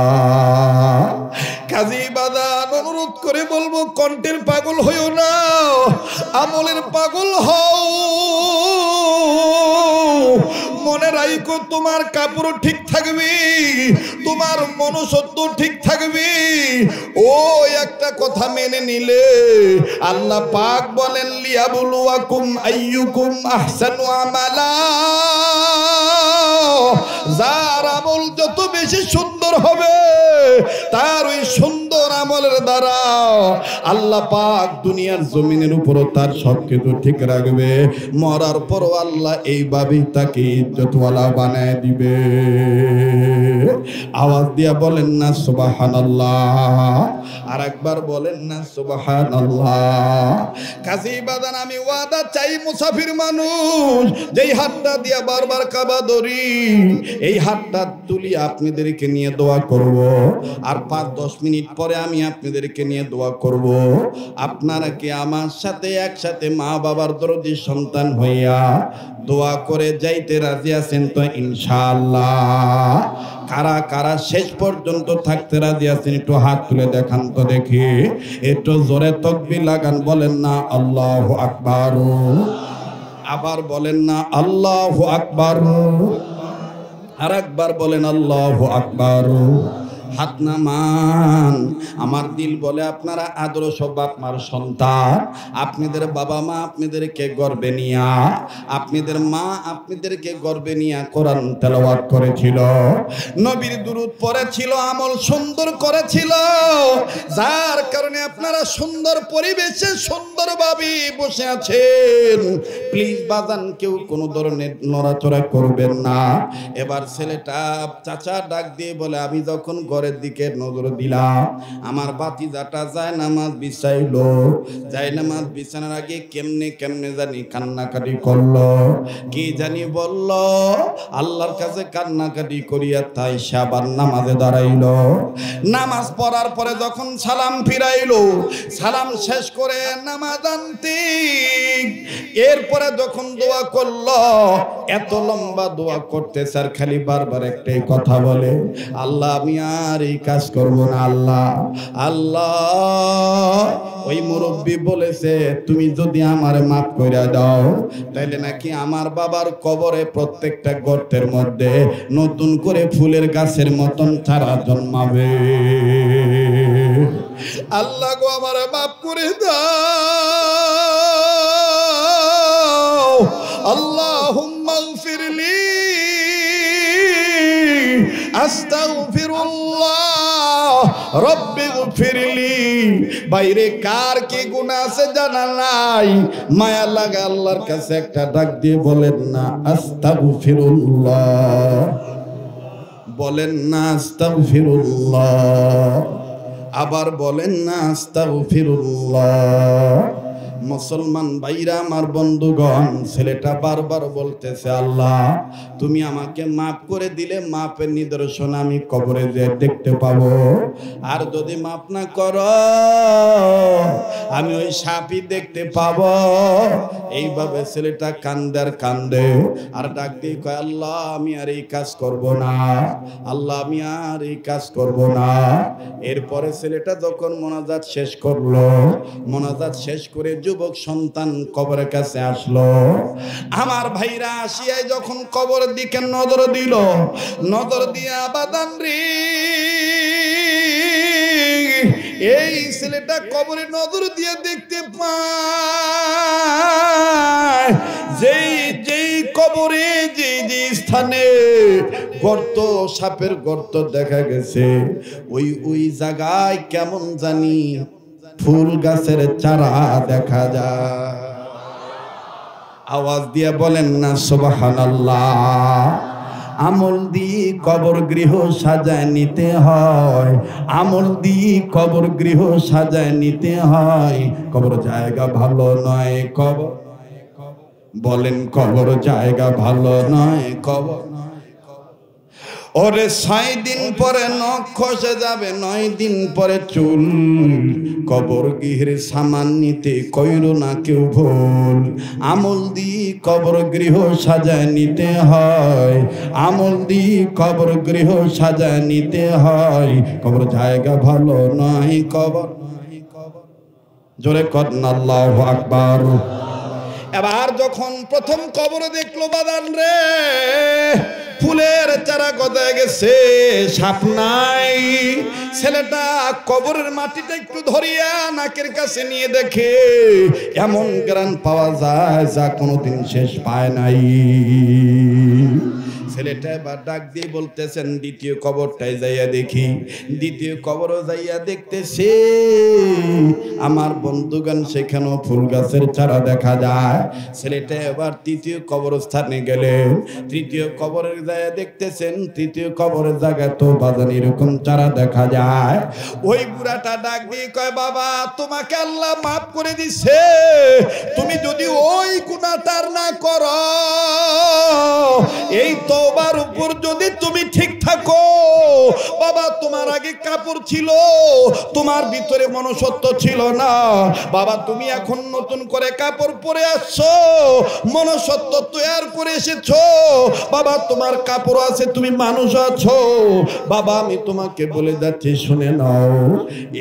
করে বলবো, কণ্ঠের পাগল হইও না, আমলের পাগল হও। মনে রাখো তোমার কাপড় ঠিক থাকবে, তোমার মনুষ্যত্ব ঠিক থাকবে। ও একটা কথা মেনে নিলে আল্লাহ পাক বলেন লিয়াবলুয়াকুম আইয়ুকুম আহসানু আমালা। যার আমল যত বেশি সুন্দর হবে তার ওই সুন্দর আমলের দ্বারা আল্লাহ পাক দুনিয়ার জমিনের উপরও তার সবকিছু ঠিক রাখবে। মরার পরও আল্লাহ এইভাবেই তাকে ইজ্জতওয়ালা বানায় দিবে। আওয়াজ দিয়া বলেন না সুবহানাল্লাহ, আর একবার বলেন না সুবহানাল্লাহ। কাজী বাদান আমি ওয়াদা চাই, মুসাফির মানুষ যেই হাতটা দিয়া বারবার কাবা ধরি, এই হাতটা তুলি আপনাদেরকে নিয়ে দোয়া করব। আর 5-10 মিনিট পরে আমি আপনাদেরকে নিয়ে দোয়া করব। আপনারা কি আমার সাথে একসাথে মা বাবার দরদি সন্তান হইয়া দোয়া করে যাইতে রাজি আছেন তো ইনশাআল্লাহ? কারা কারা শেষ পর্যন্ত থাকতে রাজি আছেন একটু হাত তুলে দেখান তো দেখি। একটু জোরে তাকবীর লাগান, বলেন না আল্লাহু আকবার। আবার বলেন না আল্লাহু আকবার। আর একবার বলেন আল্লাহু আকবার। হাত নামান। আমার দিল বলে আপনারা আদর্শ বাপ মার সন্তান, আপনাদের বাবা মা আপনাদেরকে গর্বে নিয়া, আপনাদের মা আপনাদেরকে গর্বে নিয়া কোরআন তেলাওয়াত করেছিল, নবীর দুরূদ পড়েছিল, আমল সুন্দর করেছিল, যার কারণে আপনারা সুন্দর পরিবেশে সুন্দরভাবে বসে আছেন। প্লিজ বাজান কেউ কোনো ধরনের নড়াচড়া করবেন না। এবার ছেলেটা চাচা ডাক দিয়ে বলে, আমি যখন ঘরের দিকে নজর দিলাম আমার ভাতিজাটা যায় নামাজ বিছাইলো, যায় নামাজ বিছানোর আগে কেমনে কেমনে জানি কান্নাকাটি করলো, কি জানি বলল, আল্লাহর কাছে কান্নাকাটি করিয়া তাই সাবার নামাজে দাঁড়াইলো। নামাজ পড়ার পরে যখন সালাম ফিরাইলো, সালাম শেষ করে নামাজ আনতে এরপরে যখন দোয়া করলো, এত লম্বা দোয়া করতে স্যার খালি বারবার একটাই কথা বলে, আল্লাহ আমি আর এই কাজ করব না। আল্লাহ আল্লাহ ওই মুরব্বী বলেছে তুমি যদি আমারে মাফ করে দাও তাইলে নাকি আমার বাবার কবরে প্রত্যেকটা গর্তের মধ্যে নতুন করে ফুলের গাছের মতন চারা জন্মাবে। আল্লাহ গো আমারে মাফ করে দাও। আল্লাহুম্মা গফিরলি আস্তাগফিরুল্লাহ রব্বি গফিরলি। বাইরে কার কি গুনাহ আছে জানা নাই, মায়া লাগা আল্লাহর কাছে একটা ডাক দিয়ে বলেন না আস্তাগফিরুল্লাহ, বলেন না আস্তাগফিরুল্লাহ, আবার বলেন না আস্তাগফিরুল্লাহ। মুসলমান ভাইরা আমার বন্ধুগণ, ছেলেটা বারবার বলতেছে আল্লাহ তুমি আমাকে মাফ করে দিলে মাপের নিদর্শন আমি কবরে যেয়ে দেখতে পাবো, আর যদি মাফ না করো আমি ওই সাপই দেখতে পাবো। এইভাবে ছেলেটা কান্দে আর কান্দে আর ডাক দিয়ে কয় আল্লাহ আমি আর এই কাজ করব না, আল্লাহ আমি আর এই কাজ করব না। এরপরে ছেলেটা যখন মোনাজাত শেষ করলো, মোনাজাত শেষ করে যুবক সন্তান কবরের কাছে আসলো। আমার ভাইরা আসিয়াই যখন কবরের দিকে নজর দিল, নজর দিয়া বাদান রে এই ছেলেটা কবরে নজর দিয়ে দেখতে পায় যেই যেই কবরে যেই যে স্থানে গর্ত, সাপের গর্ত দেখা গেছে, ওই ওই জায়গায় কেমন জানি ফুল গাছের চারা দেখা যায়। আওয়াজ দিয়ে বলেন না সুবহানাল্লাহ। আমল দিয়ে কবর গৃহ সাজায় নিতে হয়, আমল দিয়ে কবর গৃহ সাজায় নিতে হয়। কবর জায়গা ভালো নয়, কবর বলেন কবর জায়গা ভালো নয়, কবর ওরে 6 দিন পরে নখ খসে যাবে, 9 দিন পরে চুল। কবর গৃহের সামান নিতে কইরো না কেউ ভুল। আমল দিয়ে কবর গৃহ সাজায় নিতে হয়, আমল দিয়ে কবর গৃহ সাজায় নিতে হয়। কবর জায়গা ভালো নয়, কবর জোরে করেন আল্লাহু আকবার। এবার যখন প্রথম কবরে দেখলো বাদান রে, ফুলের চারা গজায় গেছে, সাপ নাই। ছেলেটা কবরের মাটিটা একটু ধরিয়া নাকের কাছে নিয়ে দেখে এমন গ্রান পাওয়া যায় যা কোনোদিন শেষ পায় নাই। ছেলেটা এবার ডাক দিয়ে বলতেছেন দ্বিতীয় কবরটায় যাইয়া দেখি। দ্বিতীয় কবরও যাইয়া দেখতেছে আমার বন্ধুগণ সেখানেও ফুল গাছের চারা দেখা যায়। ছেলেটা এবার তৃতীয় কবরস্থানে গেলেন। তৃতীয় কবরে যাইয়া দেখতেছেন তৃতীয় কবরের জায়গায় তো বাজান এরকম চারা দেখা যায়। ওই বুড়াটা ডাক দিয়ে কয় বাবা তোমাকে আল্লাহ মাফ করে দিছে, তুমি যদি ওই গুনাহটা না করো, এই তওবার উপর যদি তুমি ঠিক থাকো, বাবা তোমার আগে কাপড় ছিল, তোমার ভিতরে মনুষ্যত্ব ছিল না, বাবা তুমি এখন নতুন করে কাপড় পরে আসছো, মনুষ্যত্ব তৈরি করে এসেছো, বাবা তোমার কাপড় আছে, তুমি মানুষ আছো। বাবা আমি তোমাকে বলে যাচ্ছি শুনে নাও,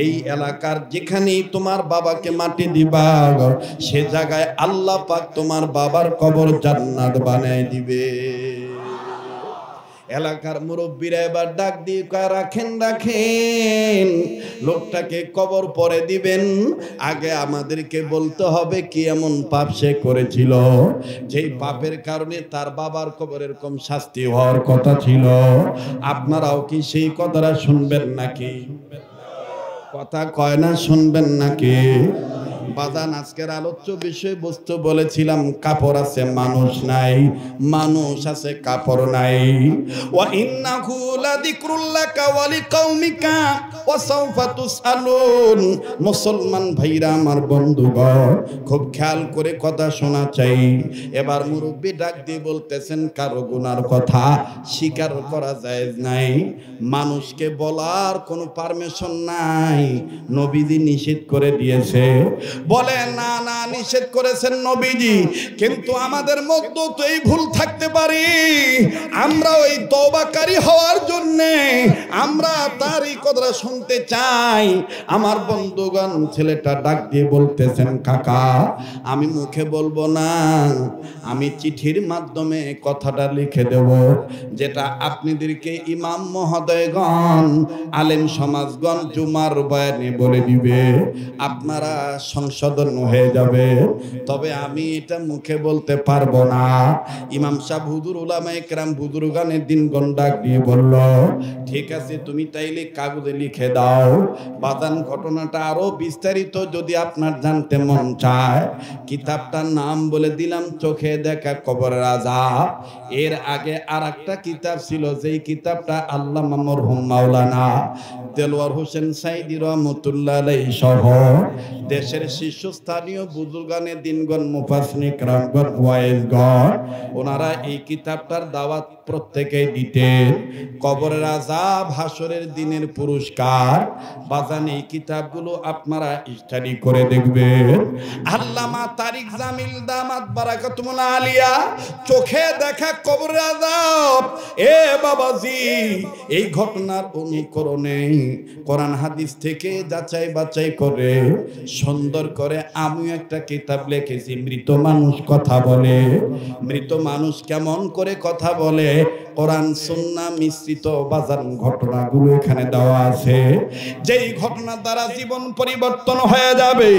এই এলাকার যেখানেই তোমার বাবাকে মাটি দিবা সে জায়গায় আল্লাহ পাক তোমার বাবার কবর জান্নাত বানায় দিবে। এলাকার মুরব্বীরা এবার ডাক দিয়ে কয় রাখেন রাখেন, লোকটাকে কবর পরে দিবেন, আগে আমাদেরকে বলতে হবে কি এমন পাপ সে করেছিল যেই পাপের কারণে তার বাবার কবরের কম শাস্তি হওয়ার কথা ছিল। আপনারাও কি সেই কথাটা শুনবেন নাকি? কথা কয় না, শুনবেন নাকি? বাজান আজকের আলোচ্য বিষয়বস্তু বলেছিলাম কাপড় আছে মানুষ নাই, মানুষ আছে কাপড় নাই। ওয়া ইন্নাহু লাযিকরুল্লাকা ওয়া লিকাউমিকা ওয়া সাওফা তুসআলুন। মুসলমান ভাইরা আমার বন্ধুগণ খুব খেয়াল করে কথা শোনা চাই। এবার মুরব্বি ডাক দিয়ে বলতেছেন কারো গুনার কথা স্বীকার করা যায় নাই, মানুষকে বলার কোনো পারমিশন নাই, নবীজি নিষেধ করে দিয়েছে। বলে না না নিষেধ করেছেন নবীজি, কিন্তু আমাদের মধ্যে তো এই ভুল থাকতে পারি, আমরা ওই তওবাকারী হওয়ার জন্য আমরা তারই কথা শুনতে চাই। আমার বন্ধুগণ ছেলেটা ডাক দিয়ে বলতেছেন কাকা আমি মুখে বলবো না, আমি চিঠির মাধ্যমে কথাটা লিখে দেব, যেটা আপনাদেরকে ইমাম মহোদয়গণ আলেম সমাজগণ জুমার বয়ানে বলে দিবে, আপনারা সংশোধন হয়ে যাবে। তবে আমি এটা মুখে বলতে পারবো না। ইমাম সাহেব হুজুর উলামায়ে কেরাম বুজুর্গানের দিনগণ ডাক দিয়ে বলল ঠিক আছে তুমি তাইলে কাগজে লিখে দাও। বাদান ঘটনাটা আরো বিস্তারিত যদি আপনার জানতে মন চায়, কিতাবটার নাম বলে দিলাম চোখে দেখা কবরের আযাব। এর আগে আর একটা কিতাব ছিল, যেই কিতাবটা আল্লামা মরহুম মাওলানা দেলোয়ার হোসেন সাইদি রহমতুল্লাহ আলাইহি সহ দেশের শীর্ষস্থানীয় বুজুর্গানের দিনগণ মুফাসসিরিন کرامগণ ওয়াইজগণ ওনারা এই কিতাবটার দাওয়াত প্রত্যেকেই দিতেন। কবরের আযাব হাসরের দিনের পুরস্কার। বাজান এই কিতাবগুলো আপনারা স্টাডি করে দেখবেন। আল্লামা তারিক জামিল দামাত বারাকাতুল আলিয়া চোখে দেখা কবরের আযাব। এ বাবাজি এই ঘটনার অনুকরণে কোরআন হাদিস থেকে যাচাই বাছাই করে সুন্দর করে আমি একটা কিতাব লিখেছি, মৃত মানুষ কথা বলে। মৃত মানুষ কেমন করে কথা বলে, কোরআন সুন্নাহ মিশ্রিত বাজার ঘটনাগুলো এখানে দেওয়া আছে। যেই ঘটনার দ্বারা জীবন পরিবর্তন হয়ে যাবে,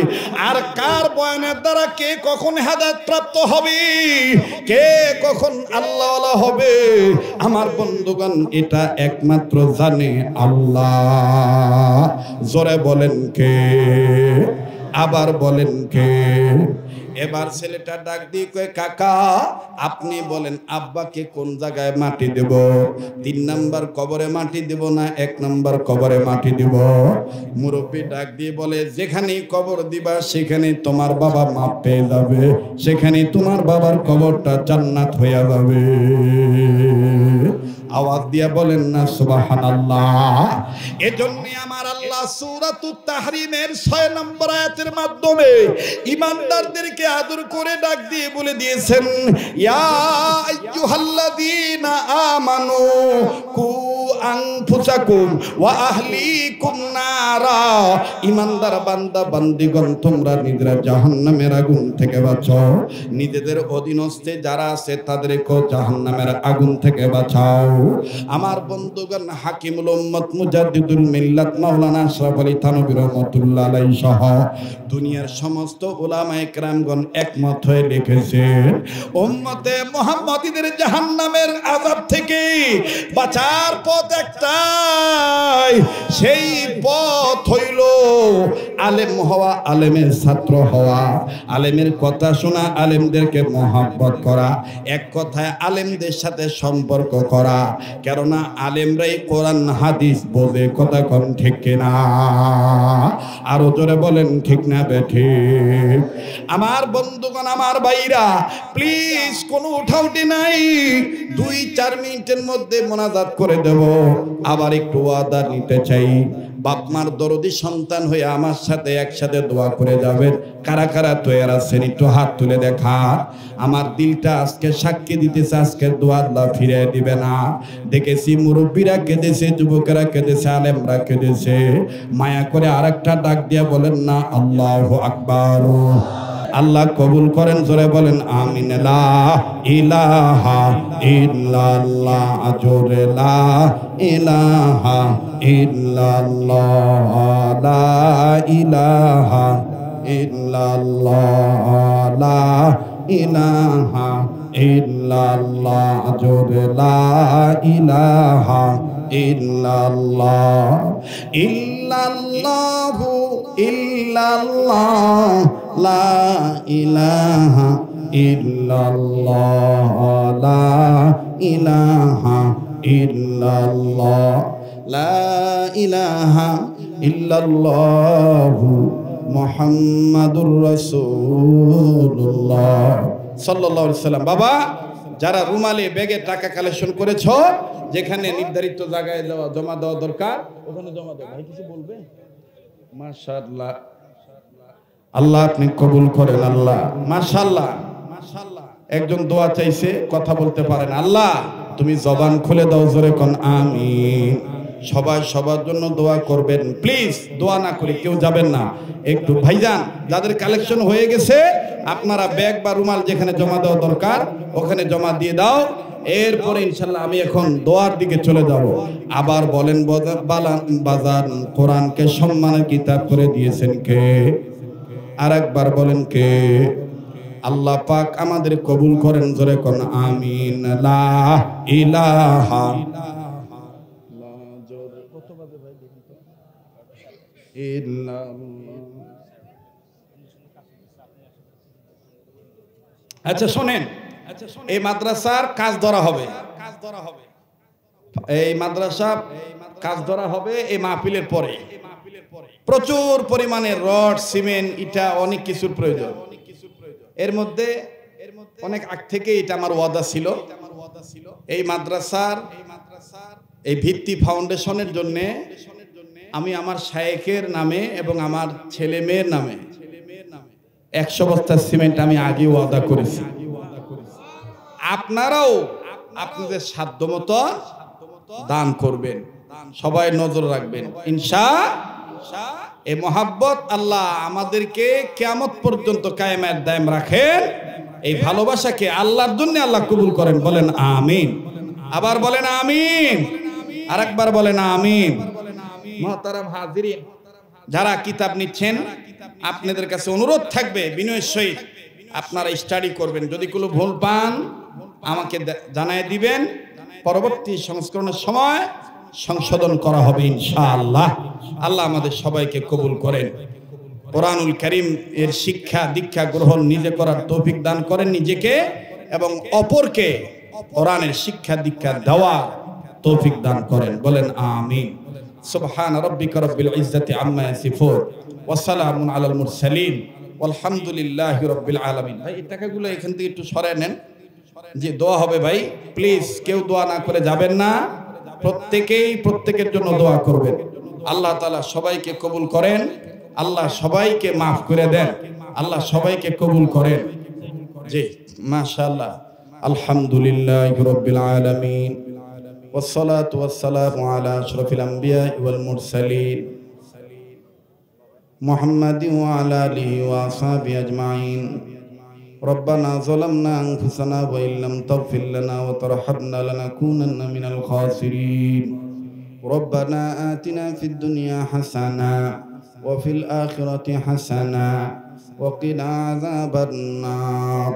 আর কার বয়ানের দ্বারা কে কখন হেদায়েত প্রাপ্ত হবে, কে কখন আল্লাহওয়ালা হবে, আমার বন্ধুগণ এটা একমাত্র জানে আল্লাহ। জোরে বলেন কে, আবার বলেন কে। এবার ছেলেটা ডাক দিয়ে কয় কাকা আপনি বলেন আব্বাকে কোন জায়গায় মাটি দেব, 3 নাম্বার কবরে মাটি দেব না 1 নাম্বার কবরে মাটি দেব? মুরব্বী ডাক দিয়ে বলে যেখানেই কবর দিবা সেখানে তোমার বাবা মাপ পেয়ে যাবে, সেখানে তোমার বাবার কবরটা জান্নাত হয়ে যাবে। আওয়াজ দিয়া বলেন না সুবহানাল্লাহ। এজন্য আমার আল্লাহ সূরাতুত তাহরিমের 6 নম্বর আয়াতের মাধ্যমে ঈমানদারদেরকে আদর করে ডাক দিয়ে বলে দিয়েছেন ইয়া আইয়ুহাল্লাযীনা আমানু কু আনফুসাকুম ওয়া আহলিকুম নারা, ইমানদার বান্দা বান্দিগণ তোমরা নিজেরা জাহান্নামের আগুন থেকে বাঁচাও, নিজেদের অধীনস্থে যারা আছে তাদেরকেও জাহান্নামের আগুন থেকে বাঁচাও। আমার বন্ধুগণ, হাকিমুল উম্মত মুজাদ্দিদুল মিল্লাত মাওলানা আশরাফ আলী থানভী রাহমাতুল্লাহ আলাইহি সহ দুনিয়ার সমস্ত উলামায়ে কেরামগণ একমত হয়ে লিখেছেন, উম্মতে মুহাম্মাদীদের জাহান্নামের আযাব থেকে বাঁচার পথ একটাই, সেই পথ হইল আলেম হওয়া, আলেমের ছাত্র হওয়া, আলেমের কথা শোনা, আলেমদেরকে মহব্বত করা, এক কথায় আলেমদের সাথে সম্পর্ক করা। কেননা আলেমরাই কোরআন হাদিস বোঝে, কথা কোন ঠিক কিনা? আরো জোরে বলেন ঠিক না বেঠিক? আমার বন্ধুগণ, আমার ভাইরা, প্লিজ কোনো উঠাউটি নাই, 2-4 মিনিটের মধ্যে মোনাজাত করে দেব। আবার একটু ওয়াদা নিতে চাই, বাপমার দরদি সন্তান হয়ে আমার সাথে একসাথে দোয়া করে যাবেন। কারা কারা তৈরি আছেন একটু হাত তুলে দেখা। আমার দিলটা আজকে সাক্ষী দিতেছে, আজকে দোয়া আল্লাহ ফিরে দিবে না। দেখেছি মুরব্বীরা কেঁদেছে, যুবকেরা কেঁদেছে, আলেমরা কেঁদেছে। মায়া করে আরেকটা ডাক দিয়া বলেন না আল্লাহু আকবার। আল্লাহ কবুল করেন, জোরে বলেন আমিন। লা ইলাহা ইল্লাল্লাহ, জোরে লা ইলাহা ইল্লাল্লাহ, লা ইলাহা ইল্লাল্লাহ, লা ইলাহা ইল্লাল্লাহ, জোরে লা ইলাহা ইল্লাল্লাহ, ইল্লাল্লাহু ইল্লাল্লাহ, লা ইলাহা ইল্লাল্লাহ, লা ইলাহা ইল্লাল্লাহ, লা ইলাহা ইল্লাল্লাহু মুহাম্মাদুর রাসূলুল্লাহ সাল্লাল্লাহু আলাইহি সাল্লাম। বাবা, যারা রুমালে ব্যাগে টাকা কালেকশন করেছো, যেখানে নির্ধারিত জায়গায় জমা দেওয়া দরকার ওখানে জমা দাও। ভাই কিছু বলবে? মাশাআল্লাহ, আল্লাহ আপনি কবুল করেন। আল্লাহ মাশাআল্লাহ, মাশাআল্লাহ। একজন দোয়া চাইছে, কথা বলতে পারেন। আল্লাহ তুমি জবান খুলে দাও, জোরে কোন আমিন। সবাই সবার জন্য দোয়া করবেন প্লিজ, দোয়া না করে কেউ যাবেন না। একটু ভাইজান, যাদের কালেকশন হয়ে গেছে আপনারা ব্যাগ বা রুমাল যেখানে জমা দেওয়া দরকার ওখানে জমা দিয়ে দাও। এরপরে ইনশাল্লাহ আমি এখন দোয়ার দিকে চলে যাব। আবার বলেন বাজান, কোরআনকে সম্মানের কিতাব করে দিয়েছেন কে? আর একবার বলেন কে? আল্লাহ পাক আমাদের কবুল করেন, জোরে কোন আমিন। লা ইলাহা আচ্ছা শোনেন, এই মাদ্রাসার কাজ ধরা হবে, এই মাদ্রাসা কাজ ধরা হবে এই মাহফিলের পরে। প্রচুর পরিমাণে রড, সিমেন্ট, ইটা, অনেক কিছুর প্রয়োজন। এর মধ্যে অনেক আগ থেকে এটা আমার ওয়াদা ছিল, এই মাদ্রাসার এই ভিত্তি ফাউন্ডেশনের জন্য আমি আমার শায়েখের নামে এবং আমার ছেলে মেয়ের নামে 100 বস্তা সিমেন্ট আমি আগে ওয়াদা করেছি। আপনারাও আপনাদের সাধ্যমতো দান করবেন, সবাই নজর রাখবেন ইনশাআল্লাহ। এই মহাব্বত আল্লাহ আমাদেরকে কিয়ামত পর্যন্ত কায়েমাত দায়েম রাখেন। এই ভালোবাসাকে আল্লাহর জন্য আল্লাহ কবুল করেন, বলেন আমিন। আবার বলেন আমিন, আরেকবার বলেন আমিন। মুহতারাম হাজিরিন, যারা কিতাব নিচ্ছেন আপনাদের কাছে অনুরোধ থাকবে বিনয়ের সহিত আপনারা স্টাডি করবেন। যদি কোনো ভুল পান আমাকে জানায় দিবেন, পরবর্তী সংস্করণের সময় সংশোধন করা হবে ইনশাআল্লাহ। আল্লাহ আমাদের সবাইকে কবুল করেন। কোরআনুল কারীম এর শিক্ষা দীক্ষা গ্রহণ নিজে করার তৌফিক দান করেন নিজেকে এবং অপরকে কোরআনের শিক্ষা দীক্ষা দেওয়া তৌফিক দান করেন, বলেন আমিন। সুবহান রাব্বিকা রাব্বিল ইজ্জাতি আম্মা ইয়াসিফুন ওয়া সালামুন আলাল মুরসালিন ওয়ালহামদুলিল্লাহি রাব্বিল আলামিন। ভাই এই টাকাগুলো এখান থেকে একটু সরায় নেন, যে দোয়া হবে ভাই প্লিজ কেউ দোয়া না করে যাবেন না, প্রত্যেকেই প্রত্যেকের জন্য দোয়া করবেন। আল্লাহ তাআলা সবাইকে কবুল করেন, আল্লাহ সবাইকে মাফ করে দেন, আল্লাহ সবাইকে কবুল করেন। জি মাশাআল্লাহ, আলহামদুলিল্লাহি রাব্বিল আলামিন ওয়াসসালাতু ওয়াসসালামু আলা আশরাফিল আমবিয়া ওয়াল মুরসালিন মুহাম্মাদিন ওয়া আলা আলিহি ওয়া আসহাবিহি আজমাইন। ربنا ظلمنا أنفسنا وإن لم تغفر لنا وترحمنا لنكونن من الخاسرين. ربنا آتنا في الدنيا حسنة وفي الآخرة حسنة وقنا عذاب النار.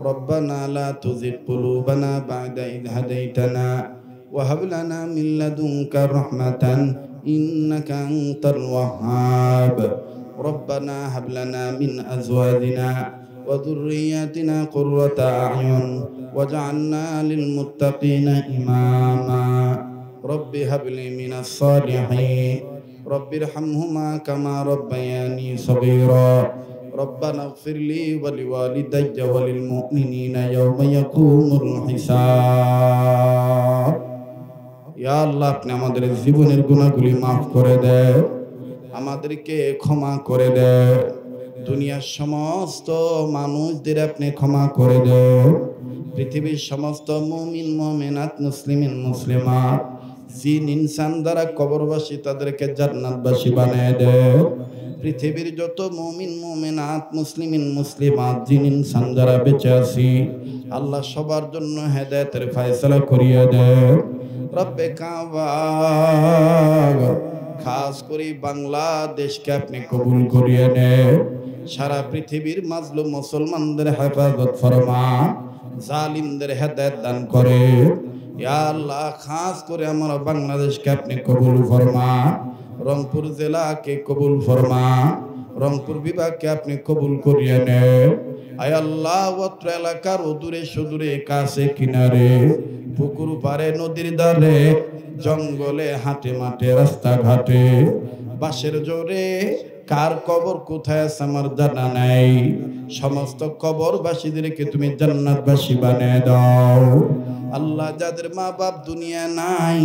ربنا لا تزغ قلوبنا بعد إذ هديتنا وهب لنا من لدنك رحمة إنك أنت الوهاب. ربنا هب لنا من أزواجنا وذرياتنا قرة أعين واجعلنا للمتقين إماما. رب هب لي من الصالحين رب ارحمهما كما ربياني صغيرا. ربنا اغفر لي ولوالدي وللمؤمنين يوم يقوم الحساب. ইয়া আল্লাহ, আপনি আমাদের জীবনের গুনাহগুলি মাফ করে দেন, আমাদেরকে ক্ষমা করে দেন, দুনিয়ার সমস্ত মানুষদের আপনি ক্ষমা করে দেন, পৃথিবীর সমস্ত মুমিন মুমিনাত মুসলিমিন মুসলিমাত জিন ইনসান দ্বারা কবরবাসী তাদেরকে জান্নাতবাসী বানিয়ে দেন। পৃথিবীর যত মুমিন মুমিনাত মুসলিমিন মুসলিমাত জিন ইনসান যারা বেঁচে আছি আল্লাহ সবার জন্য হেদায়েতের ফয়সালা করিয়ে দেন। রব্বে কাবা, খাস করে বাংলাদেশকে আপনি কবুল করিয়ে নেন। সারা পৃথিবীর মাজলুম মুসলমানদের হেফাজত ফরমা, জালিমদের হেদায়েত দান করে। ইয়া আল্লাহ, খাস করে আমরা বাংলাদেশকে আপনি কবুল ফরমা, রংপুর জেলাকে কবুল ফরমা, রংপুর বিভাগকে আপনি কবুল করিয়ে নেন। আয় আল্লাহ, অত্র এলাকার অদূরে সুদূরে কাছে কিনারে পুকুর পারে নদীর ধারে জঙ্গলে হাটে মাঠে রাস্তাঘাটে বাঁশের জোরে কার কবর কোথায় আছে আমার জানা নাই, সমস্ত কবরবাসীদেরকে তুমি জান্নাতবাসী বানিয়ে দাও। আল্লাহ, যাদের মা বাপ দুনিয়া নাই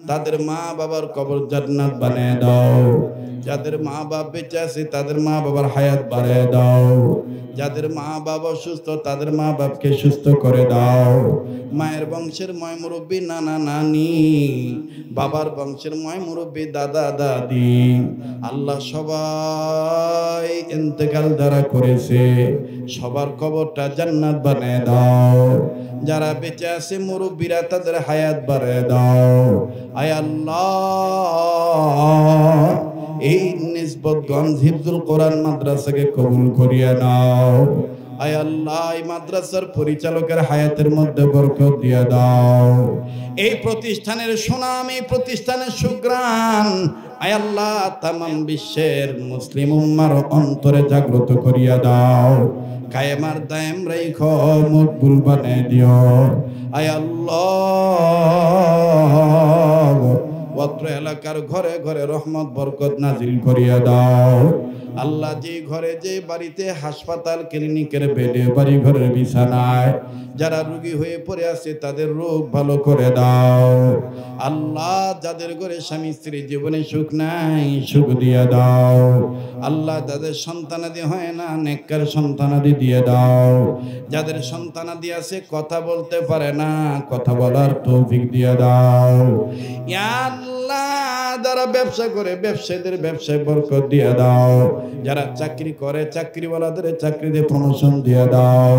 তাদের মা বাবার কবর জান্নাত বানিয়ে দাও। যাদের মা বাপ বেঁচে আছে তাদের মা বাবার হায়াত বাড়িয়ে দাও। যাদের মা বাবা সুস্থ তাদের মা বাপকে সুস্থ করে দাও। মায়ের বংশের ময় মুরব্বী নানা নানি, বাবার বংশের ময় মুরব্বী দাদা দাদি, আল্লাহ সবাই ইন্তেকাল যারা করেছে সবার কবরটা জান্নাত বানিয়ে দাও। যারা বেঁচে আছে মুরব্বীরা তাদের হায়াত বাড়িয়ে দাও। আয় আল্লাহ, এই নিসবতগঞ্জ হিফজুল কোরআন মাদ্রাসাকে কবুল করিয়ে নাও। আয় আল্লাহ, এই মাদ্রাসার পরিচালকের হায়াতের মধ্যে বরকত দিয়ে দাও। এই প্রতিষ্ঠানের সুনাম, এই প্রতিষ্ঠানের সুগ্রাণ আয় আল্লাহ তামাম বিশ্বের মুসলিম উম্মার অন্তরে জাগ্রত করিয়া দাও। কায়েমার দায়েম রাইখো, মকবুল বানিয়ে দিও। আয় আল্লাহ, অত্র এলাকার ঘরে ঘরে রহমত বরকত নাজিল করিয়া দাও। আল্লাহ, যে ঘরে যে বাড়িতে হাসপাতাল ক্লিনিকের বেডে বাড়ি ঘরের বিছানায় যারা রোগী হয়ে পড়ে আছে তাদের রোগ ভালো করে দাও। আল্লাহ, যাদের ঘরে স্বামী স্ত্রী জীবনে সুখ নাই সুখ দিয়ে দাও। আল্লাহ, যাদের সন্তানাদি হয় না নেককার সন্তানাদি দিয়ে দাও। যাদের সন্তানাদি আছে কথা বলতে পারে না কথা বলার তৌফিক দিয়ে দাও। ইয়া আল্লাহ, যারা ব্যবসা করে ব্যবসায়ীদের ব্যবসায় বরকত দিয়ে দাও। যারা চাকরি করে চাকরিওয়ালাদের চাকরিতে প্রমোশন দিয়ে দাও।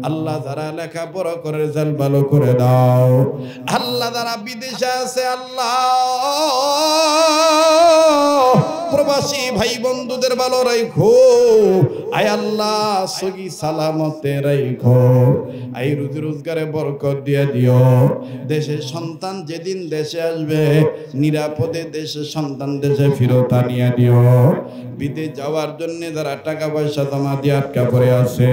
আল্লাহ, যারা লেখাপড়া করে রেজাল্ট ভালো করে দাও। আল্লাহ, যারা বিদেশে আছে আল্লাহ প্রবাসী ভাই বন্ধুদের ভালো রাখো। আয় আল্লাহ, সহি সালামতে রাখো। আই রুজি রোজগারে বরকত দিয়ে দিও। দেশের সন্তান যেদিন দেশে আসবে নিরাপদে দেশের সন্তান দেশে ফেরত আনিয়ে দিও। বিদেশ যাওয়ার জন্য যারা টাকা পয়সা জমা দিয়ে আটকা পড়ে আছে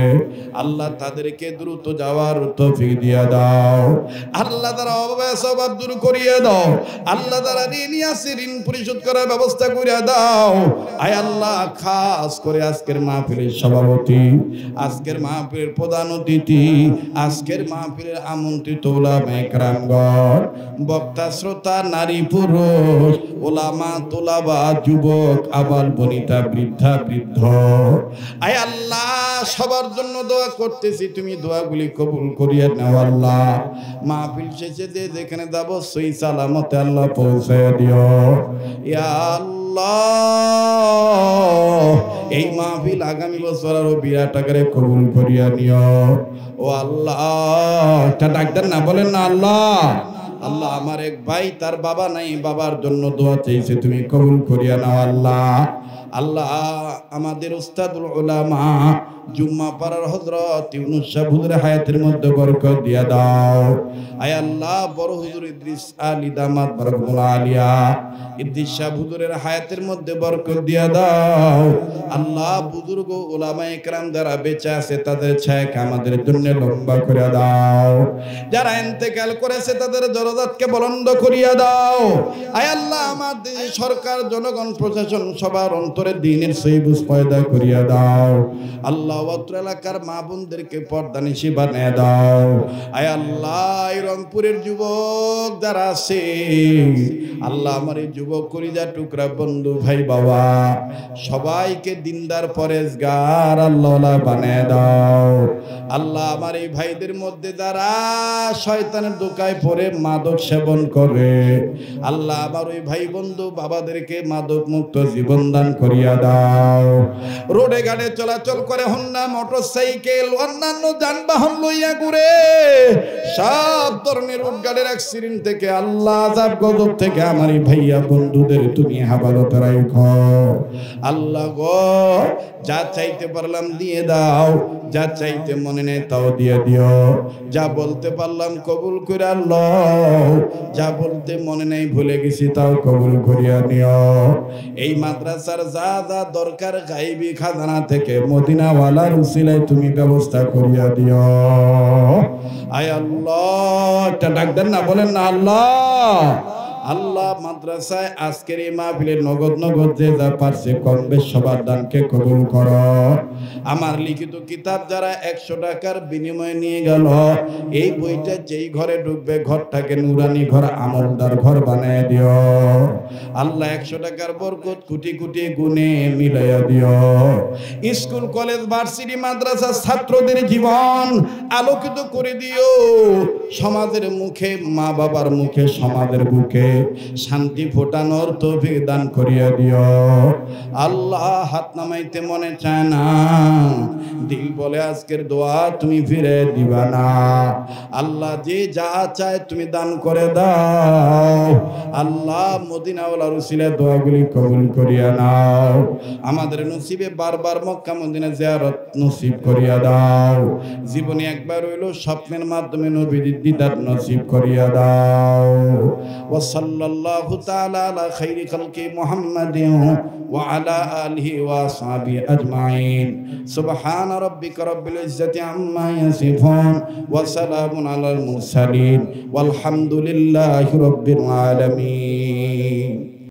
আল্লাহ তাদেরকে দ্রুত যাওয়ার তৌফিক দিয়ে দাও। আল্লাহ, তারা অভাব দূর করিয়ে দাও। আল্লাহ, তারা ঋণ আছে ঋণ পরিশোধ করার ব্যবস্থা করে দাও। আয় আল্লাহ, খাস করে আজকের মাহফিলের সভাপতি, আজকের মাহফিলের প্রধান অতিথি, আজকের মাহফিলের আমন্ত্রিত উলামায়ে কেরামগণ, বক্তা শ্রোতা, নারী পুরুষ, ওলামা তোলাবা, যুবক আবাল বনিতা, বৃদ্ধা বৃদ্ধ, আয় আল্লাহ সবার জন্য দোয়া করতেছি, তুমি দোয়াগুলি কবুল করিয়ে নাও। আল্লাহ, মাহফিল শেষে যে যেখানে যাবো সহি সালামতে আল্লাহ পৌঁছে দিও। ইয়া আল্লাহ, এই মাহফিল আগামী বছর আরো বিরাট আকারে কবুল করিয়া নিও ও আল্লাহ। একটা ডাক্তার না বলেন না আল্লাহ। আল্লাহ আমার এক ভাই তার বাবা নাই, বাবার জন্য দোয়া চাইছে, তুমি কবুল করিয়া নাও আল্লাহ। আল্লাহ আমাদের উস্তাদুল উলামা জুম্মা পাড়ার হযরত ইউনুস শাহ হুজুরের হায়াতের মধ্যে বরকত দিয়া দাও। আয় আল্লাহ বড় হুজুর ইদ্রিস আলী দামাত বারাকাতুল্লাহ আলিয়া, ইদ্রিস শাহ হুজুরের হায়াতের মধ্যে বরকত দিয়া দাও। আল্লাহ বুজুর্গ উলামায়ে কেরাম যারা বেঁচে আছে তাদের ছায়াকে আমাদের জন্য লম্বা করে দাও। যারা ইন্তেকাল করেছে তাদের দরজাতকে বুলন্দ করিয়া দাও। আয় আল্লাহ আমাদের সরকার, জনগণ, প্রশাসন সবার অন্তরে দ্বীনের সহি বুঝ পয়দা করিয়া দাও। আল্লাহ অত্র এলাকার মা বোনদেরকে পর্দানিশী বানিয়ে দাও। আয় আল্লাহ এই রংপুরের যুবক যারা আছে আল্লাহ আমার এই যুবক কলিজা টুকরা বন্ধু ভাই বাবা সবাইকে দিনদার পরেজগার আল্লাহ বানিয়ে দাও। আল্লাহ আমার এই ভাইদের মধ্যে যারা শয়তানের দোকায় পড়ে মাদক সেবন করে আল্লাহ আমার ওই ভাই বন্ধু বাবাদেরকে মাদক মুক্ত জীবন দান করিয়া দাও। রোডে ঘাটে চলাচল করে হোন্ডা মোটরসাইকেল অন্যান্য যানবাহন লইয়া ঘুরে সব ধরনের রোড গাড়ির অ্যাক্সিডেন্ট থেকে আল্লাহ আযাব গজব থেকে আমার এই ভাইয়া বন্ধুদের তুমি হেফাজতে রাখো। আল্লাহ গো যা চাইতে পারলাম দিয়ে দাও, যা চাইতে মনে নেই তাও দিয়ে দিও, যা বলতে পারলাম কবুল করে আল্লাহ, যা বলতে মনে নেই ভুলে গেছি তাও কবুল করিয়া নিও। এই মাদ্রাসার যা যা দরকার গাইবি খাজানা থেকে মদিনাওয়ালার উসিলায় তুমি ব্যবস্থা করিয়া দিও। আয় আল্লাহ একটা ডাক দেন না, বলেন না আল্লাহ। আল্লাহ মাদ্রাসায় আজকের এই মাহফিলে নগদ নগদ যে যা পারছে কম বেশ সবার দানকে কবুল করো। আমার লিখিত কিতাব যারা 100 টাকার বিনিময়ে নিয়ে গেল, এই বইটা যেই ঘরে ঢুকবে ঘরটাকে নুরানি ঘর, আমলদার ঘর বানায় দিও। আল্লাহ 100 টাকার বরকত কোটি কোটি গুণে মিলাইয়া দিও। স্কুল কলেজ ভার্সিটি মাদ্রাসা ছাত্রদের জীবন আলোকিত করে দিও। সমাজের মুখে, মা বাবার মুখে, সমাজের বুকে শান্তি ফোটানোর তৌফিক দান করিয়া দিও। আল্লাহ হাত নামাইতে মনে চায় না, দিল বলে আজকের দোয়া তুমি ফিরে দিবা না। আল্লাহ যে যা চায় তুমি দান করে দাও। আল্লাহ মদিনাওয়ালার উসিলায় দোয়াগুলি কবুল করিয়া নাও। আমাদের নসিবে বারবার মক্কা মদিনা জিয়ারত নসিব করিয়া দাও। জীবনে একবার হইল স্বপ্নের মাধ্যমে নবীর দিদার নসিব করিয়া দাও। ওয়া সাল্লাল্লাহু তাআলা আলা খাইরি খালকি মুহাম্মাদিন ওয়া আলা আলিহি ওয়া আসহাবিহি আজমাইন। সুবহান রাব্বিকা রাব্বিল ইজ্জাতি আম্মা ইয়াসিফুন ওয়া সালামুন আলাল মুরসালিন ওয়াল হামদুলিল্লাহি রাব্বিল আলামিন।